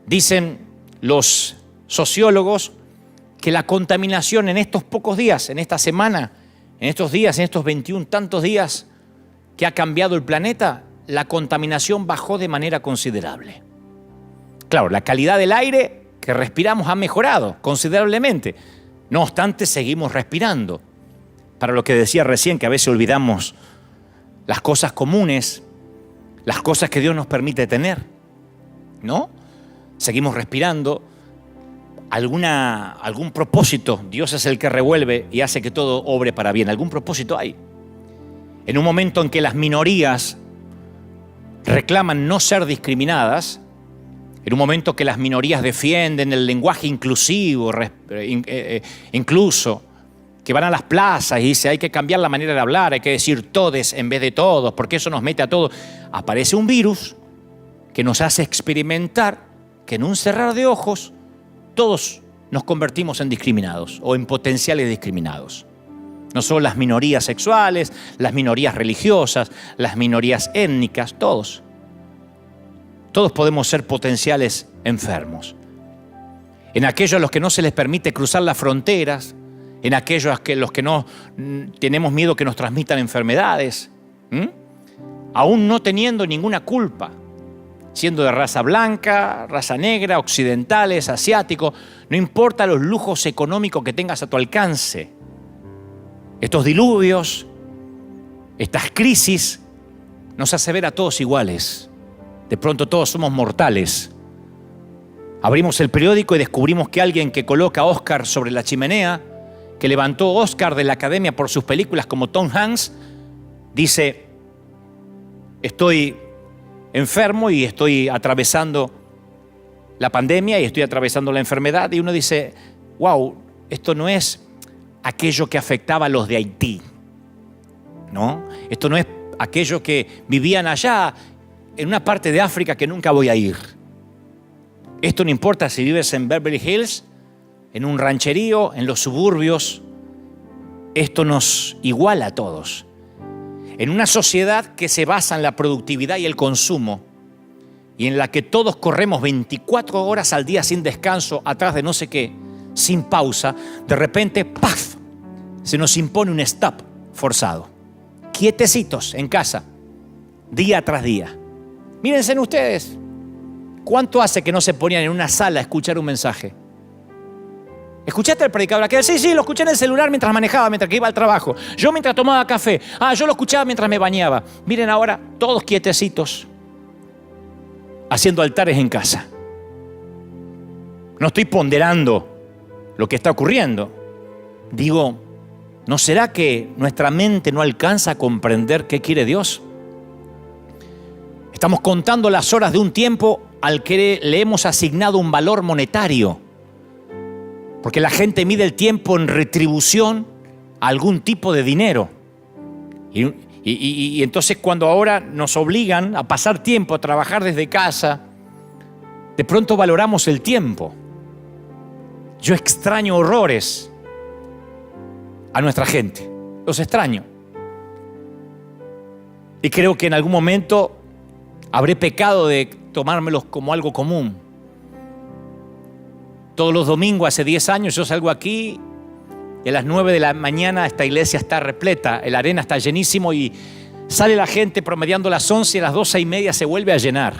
dicen los sociólogos que la contaminación en estos pocos días, en esta semana, en estos días, en estos 21 tantos días que ha cambiado el planeta, la contaminación bajó de manera considerable. Claro, la calidad del aire que respiramos ha mejorado considerablemente. No obstante, seguimos respirando. Para lo que decía recién, que a veces olvidamos las cosas comunes, las cosas que Dios nos permite tener, ¿no? Seguimos respirando. Algún propósito, Dios es el que revuelve y hace que todo obre para bien. Algún propósito hay. En un momento en que las minorías reclaman no ser discriminadas, en un momento que las minorías defienden el lenguaje inclusivo, incluso, que van a las plazas y dicen hay que cambiar la manera de hablar, hay que decir todes en vez de todos, porque eso nos mete a todos. Aparece un virus que nos hace experimentar que en un cerrar de ojos todos nos convertimos en discriminados o en potenciales discriminados. No solo las minorías sexuales, las minorías religiosas, las minorías étnicas, todos. Todos podemos ser potenciales enfermos. En aquellos a los que no se les permite cruzar las fronteras, en aquellos a los que no tenemos miedo que nos transmitan enfermedades, aún no teniendo ninguna culpa, siendo de raza blanca, raza negra, occidentales, asiáticos, no importa los lujos económicos que tengas a tu alcance. Estos diluvios, estas crisis, nos hace ver a todos iguales. De pronto todos somos mortales. Abrimos el periódico y descubrimos que alguien que coloca a Oscar sobre la chimenea, que levantó Oscar de la academia por sus películas como Tom Hanks, dice, estoy enfermo y estoy atravesando la pandemia y estoy atravesando la enfermedad. Y uno dice, wow, esto no es aquello que afectaba a los de Haití, ¿no? Esto no es aquello que vivían allá en una parte de África que nunca voy a ir. Esto no importa si vives en Beverly Hills, en un rancherío, en los suburbios. Esto nos iguala a todos. En una sociedad que se basa en la productividad y el consumo, y en la que todos corremos 24 horas al día sin descanso, atrás de no sé qué, sin pausa, de repente, ¡paf!, se nos impone un stop forzado. Quietecitos en casa, día tras día. Mírense en ustedes, ¿cuánto hace que no se ponían en una sala a escuchar un mensaje? ¿Escuchaste al predicador aquel? Sí, lo escuché en el celular mientras manejaba, mientras que iba al trabajo. Yo mientras tomaba café. Yo lo escuchaba mientras me bañaba. Miren ahora, todos quietecitos, haciendo altares en casa. No estoy ponderando lo que está ocurriendo. Digo, ¿no será que nuestra mente no alcanza a comprender qué quiere Dios? Estamos contando las horas de un tiempo al que le hemos asignado un valor monetario. Porque la gente mide el tiempo en retribución a algún tipo de dinero. Y entonces cuando ahora nos obligan a pasar tiempo, a trabajar desde casa, de pronto valoramos el tiempo. Yo extraño horrores a nuestra gente. Los extraño. Y creo que en algún momento habré pecado de tomármelos como algo común. Todos los domingos, hace 10 años, yo salgo aquí y a las 9 de la mañana esta iglesia está repleta, la arena está llenísimo y sale la gente promediando las 11 y a las 12:30 se vuelve a llenar.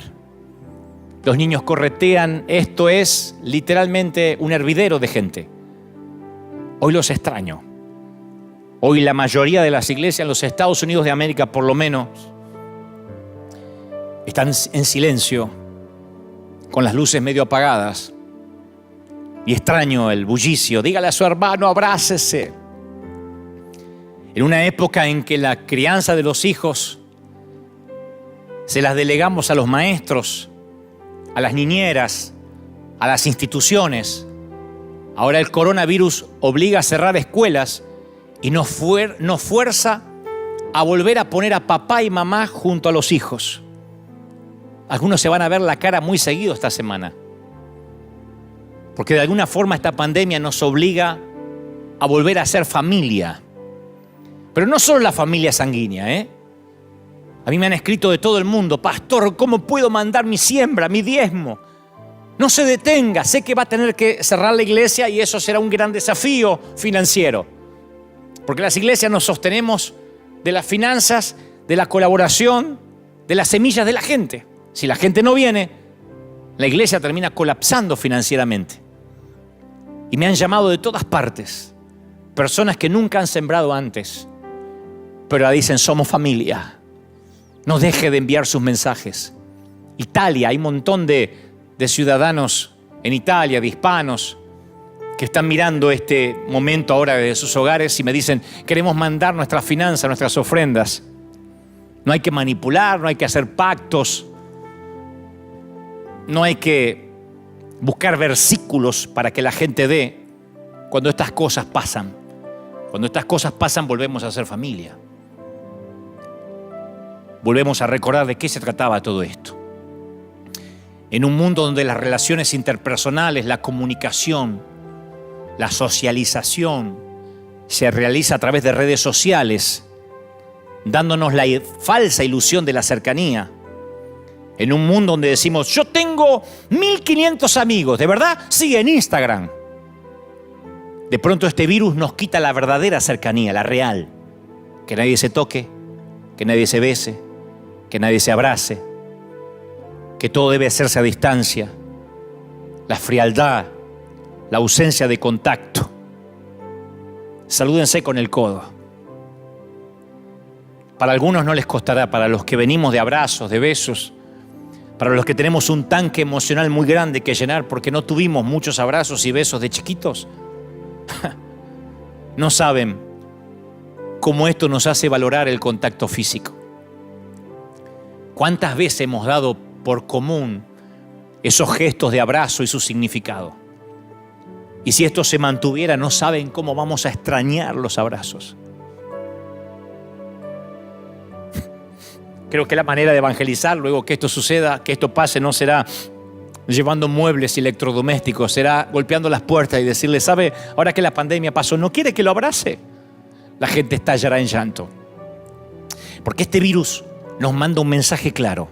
Los niños corretean, esto es literalmente un hervidero de gente. Hoy los extraño. Hoy la mayoría de las iglesias en los Estados Unidos de América, por lo menos, están en silencio, con las luces medio apagadas. Y extraño el bullicio. Dígale a su hermano, abrácese. En una época en que la crianza de los hijos se las delegamos a los maestros, a las niñeras, a las instituciones. Ahora el coronavirus obliga a cerrar escuelas y nos fuerza a volver a poner a papá y mamá junto a los hijos. Algunos se van a ver la cara muy seguido esta semana. Porque de alguna forma esta pandemia nos obliga a volver a ser familia. Pero no solo la familia sanguínea, A mí me han escrito de todo el mundo, pastor, ¿cómo puedo mandar mi siembra, mi diezmo? No se detenga, sé que va a tener que cerrar la iglesia y eso será un gran desafío financiero. Porque las iglesias nos sostenemos de las finanzas, de la colaboración, de las semillas de la gente. Si la gente no viene, la iglesia termina colapsando financieramente. Y me han llamado de todas partes, personas que nunca han sembrado antes, pero ahora dicen, somos familia. No deje de enviar sus mensajes. Italia, hay un montón de ciudadanos en Italia, de hispanos, que están mirando este momento ahora desde sus hogares y me dicen, queremos mandar nuestras finanzas, nuestras ofrendas. No hay que manipular, no hay que hacer pactos, no hay que buscar versículos para que la gente dé. Cuando estas cosas pasan, volvemos a ser familia. Volvemos a recordar de qué se trataba todo esto. En un mundo donde las relaciones interpersonales, la comunicación, la socialización se realiza a través de redes sociales, dándonos la falsa ilusión de la cercanía. En un mundo donde decimos, yo tengo 1500 amigos, ¿de verdad? Sí, en Instagram. De pronto este virus nos quita la verdadera cercanía, la real. Que nadie se toque, que nadie se bese, que nadie se abrace, que todo debe hacerse a distancia. La frialdad, la ausencia de contacto. Salúdense con el codo. Para algunos no les costará, para los que venimos de abrazos, de besos, para los que tenemos un tanque emocional muy grande que llenar porque no tuvimos muchos abrazos y besos de chiquitos, no saben cómo esto nos hace valorar el contacto físico. ¿Cuántas veces hemos dado por común esos gestos de abrazo y su significado? Y si esto se mantuviera, no saben cómo vamos a extrañar los abrazos. Creo que la manera de evangelizar luego que esto suceda, que esto pase, no será llevando muebles y electrodomésticos, será golpeando las puertas y decirle, ¿sabe? Ahora que la pandemia pasó, ¿no quiere que lo abrace? La gente estallará en llanto. Porque este virus nos manda un mensaje claro.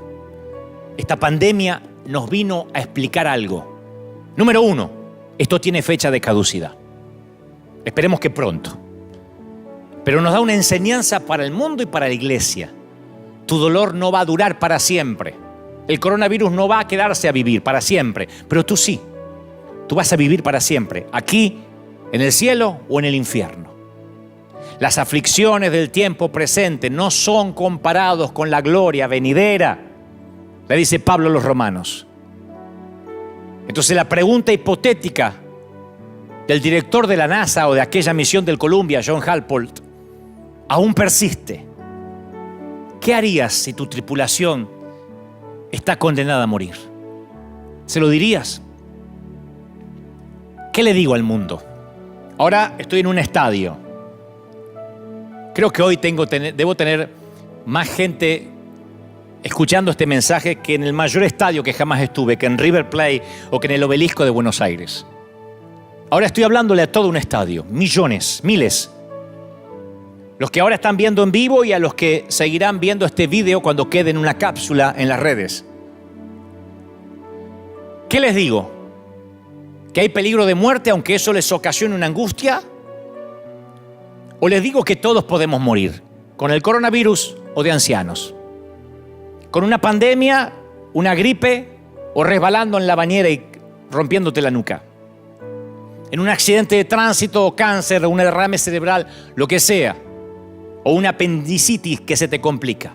Esta pandemia nos vino a explicar algo. Número 1, esto tiene fecha de caducidad. Esperemos que pronto. Pero nos da una enseñanza para el mundo y para la iglesia. Tu dolor no va a durar para siempre. El coronavirus no va a quedarse a vivir para siempre, pero tú sí. Tú vas a vivir para siempre, aquí, en el cielo o en el infierno. Las aflicciones del tiempo presente no son comparados con la gloria venidera, le dice Pablo a los romanos. Entonces la pregunta hipotética del director de la NASA o de aquella misión del Columbia, John Halport, aún persiste. ¿Qué harías si tu tripulación está condenada a morir? ¿Se lo dirías? ¿Qué le digo al mundo? Ahora estoy en un estadio. Creo que hoy debo tener más gente escuchando este mensaje que en el mayor estadio que jamás estuve, que en River Plate o que en el Obelisco de Buenos Aires. Ahora estoy hablándole a todo un estadio, millones, miles. Los que ahora están viendo en vivo y a los que seguirán viendo este video cuando quede en una cápsula en las redes. ¿Qué les digo? ¿Que hay peligro de muerte aunque eso les ocasione una angustia? ¿O les digo que todos podemos morir? ¿Con el coronavirus o de ancianos? ¿Con una pandemia, una gripe o resbalando en la bañera y rompiéndote la nuca? ¿En un accidente de tránsito o cáncer o un derrame cerebral, lo que sea? ¿O una apendicitis que se te complica?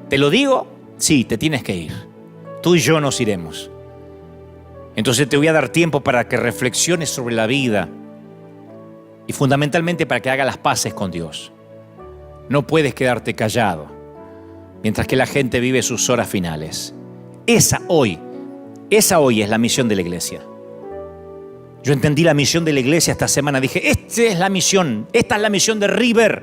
¿Te lo digo? Sí, te tienes que ir. Tú y yo nos iremos. Entonces te voy a dar tiempo para que reflexiones sobre la vida y fundamentalmente para que hagas las paces con Dios. No puedes quedarte callado mientras que la gente vive sus horas finales. Esa hoy es la misión de la iglesia. Yo entendí la misión de la iglesia esta semana. Dije, esta es la misión de River.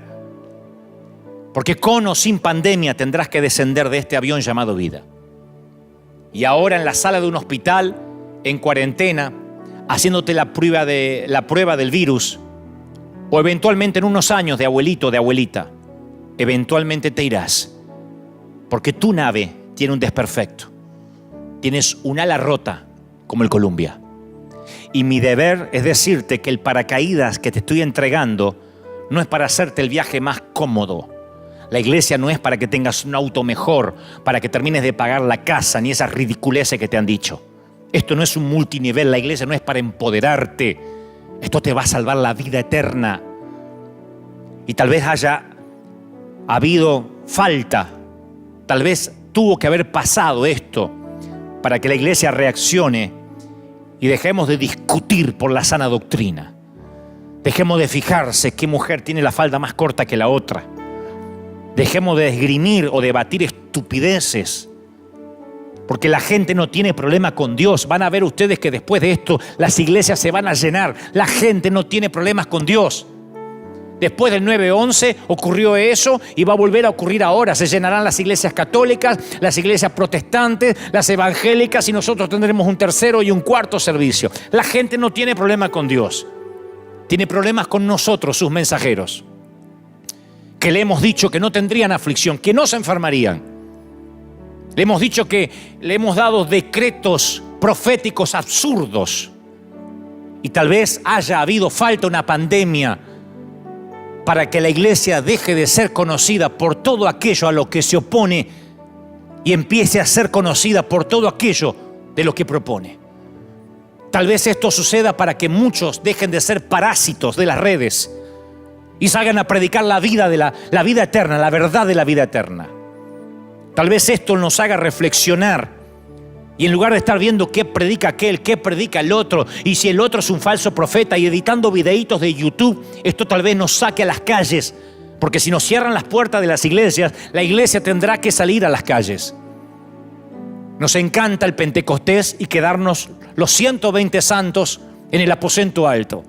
Porque con o sin pandemia tendrás que descender de este avión llamado vida. Y ahora en la sala de un hospital, en cuarentena, haciéndote la prueba del virus, o eventualmente en unos años de abuelito o de abuelita, eventualmente te irás, porque tu nave tiene un desperfecto. Tienes un ala rota como el Columbia. Y mi deber es decirte que el paracaídas que te estoy entregando no es para hacerte el viaje más cómodo. La iglesia no es para que tengas un auto mejor, para que termines de pagar la casa, ni esas ridiculeces que te han dicho. Esto no es un multinivel, la iglesia no es para empoderarte. Esto te va a salvar la vida eterna. Y tal vez haya habido falta, tal vez tuvo que haber pasado esto para que la iglesia reaccione y dejemos de discutir por la sana doctrina. Dejemos de fijarse qué mujer tiene la falda más corta que la otra. Dejemos de esgrimir o debatir estupideces. Porque la gente no tiene problema con Dios. Van a ver ustedes que después de esto las iglesias se van a llenar. La gente no tiene problemas con Dios. Después del 9/11 ocurrió eso y va a volver a ocurrir ahora. Se llenarán las iglesias católicas, las iglesias protestantes, las evangélicas y nosotros tendremos un tercero y un cuarto servicio. La gente no tiene problema con Dios. Tiene problemas con nosotros, sus mensajeros. Que le hemos dicho que no tendrían aflicción, que no se enfermarían. Le hemos dicho que le hemos dado decretos proféticos absurdos. Y tal vez haya habido falta una pandemia para que la iglesia deje de ser conocida por todo aquello a lo que se opone y empiece a ser conocida por todo aquello de lo que propone. Tal vez esto suceda para que muchos dejen de ser parásitos de las redes y salgan a predicar la vida eterna, la verdad de la vida eterna. Tal vez esto nos haga reflexionar y en lugar de estar viendo qué predica aquel, qué predica el otro, y si el otro es un falso profeta y editando videitos de YouTube, esto tal vez nos saque a las calles, porque si nos cierran las puertas de las iglesias, la iglesia tendrá que salir a las calles. Nos encanta el Pentecostés y quedarnos los 120 santos en el aposento alto.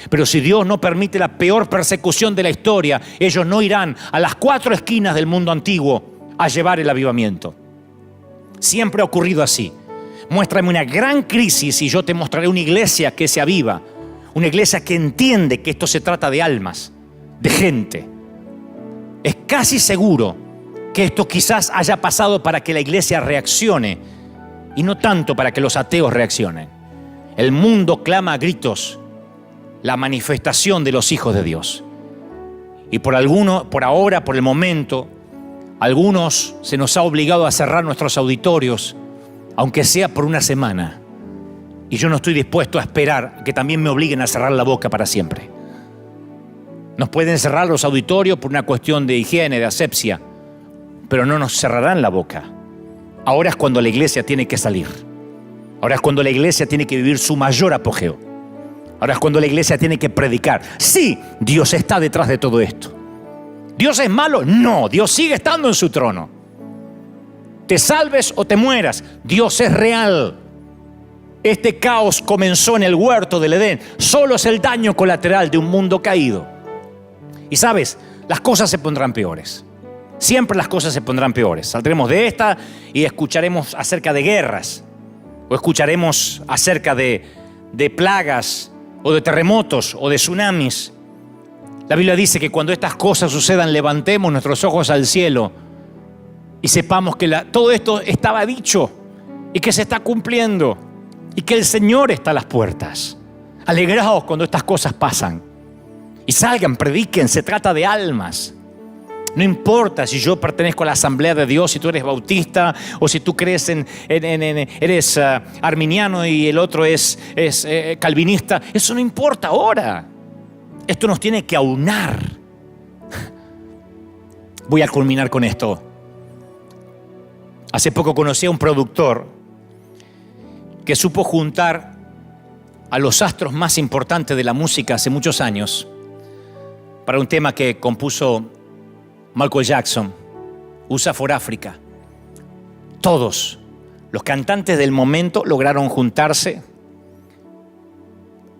Pero si Dios no permite la peor persecución de la historia, ellos no irán a las 4 esquinas del mundo antiguo a llevar el avivamiento. Siempre ha ocurrido así. Muéstrame una gran crisis y yo te mostraré una iglesia que se aviva. Una iglesia que entiende que esto se trata de almas, de gente. Es casi seguro que esto quizás haya pasado para que la iglesia reaccione y no tanto para que los ateos reaccionen. El mundo clama a gritos la manifestación de los hijos de Dios. Y por ahora, por el momento, algunos se nos ha obligado a cerrar nuestros auditorios, aunque sea por una semana. Y yo no estoy dispuesto a esperar que también me obliguen a cerrar la boca para siempre. Nos pueden cerrar los auditorios por una cuestión de higiene, de asepsia, pero no nos cerrarán la boca. Ahora es cuando la iglesia tiene que salir. Ahora es cuando la iglesia tiene que vivir su mayor apogeo. Ahora es cuando la iglesia tiene que predicar. Sí, Dios está detrás de todo esto. ¿Dios es malo? No, Dios sigue estando en su trono. Te salves o te mueras, Dios es real. Este caos comenzó en el huerto del Edén. Solo es el daño colateral de un mundo caído. Y sabes, las cosas se pondrán peores. Siempre las cosas se pondrán peores. Saldremos de esta y escucharemos acerca de guerras. O escucharemos acerca de plagas, o de terremotos, o de tsunamis. La Biblia dice que cuando estas cosas sucedan, levantemos nuestros ojos al cielo y sepamos que todo esto estaba dicho y que se está cumpliendo y que el Señor está a las puertas. Alegraos cuando estas cosas pasan y salgan, prediquen, se trata de almas. No importa si yo pertenezco a la Asamblea de Dios, si tú eres bautista o si tú crees eres arminiano y el otro es calvinista. Eso no importa ahora. Esto nos tiene que aunar. Voy a culminar con esto. Hace poco conocí a un productor que supo juntar a los astros más importantes de la música hace muchos años para un tema que compuso Michael Jackson, USA for Africa. Todos los cantantes del momento lograron juntarse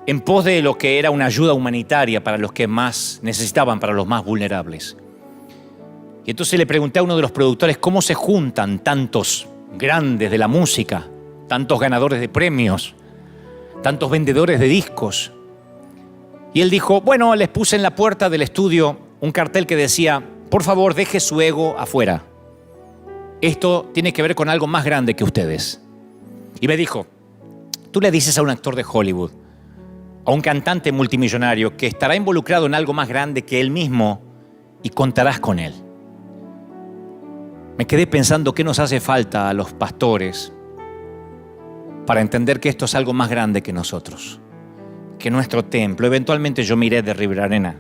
en pos de lo que era una ayuda humanitaria para los que más necesitaban, para los más vulnerables. Y entonces le pregunté a uno de los productores cómo se juntan tantos grandes de la música, tantos ganadores de premios, tantos vendedores de discos. Y él dijo, bueno, les puse en la puerta del estudio un cartel que decía, por favor, deje su ego afuera. Esto tiene que ver con algo más grande que ustedes. Y me dijo, tú le dices a un actor de Hollywood, a un cantante multimillonario que estará involucrado en algo más grande que él mismo y contarás con él. Me quedé pensando qué nos hace falta a los pastores para entender que esto es algo más grande que nosotros, que nuestro templo. Eventualmente yo me iré de River Arena,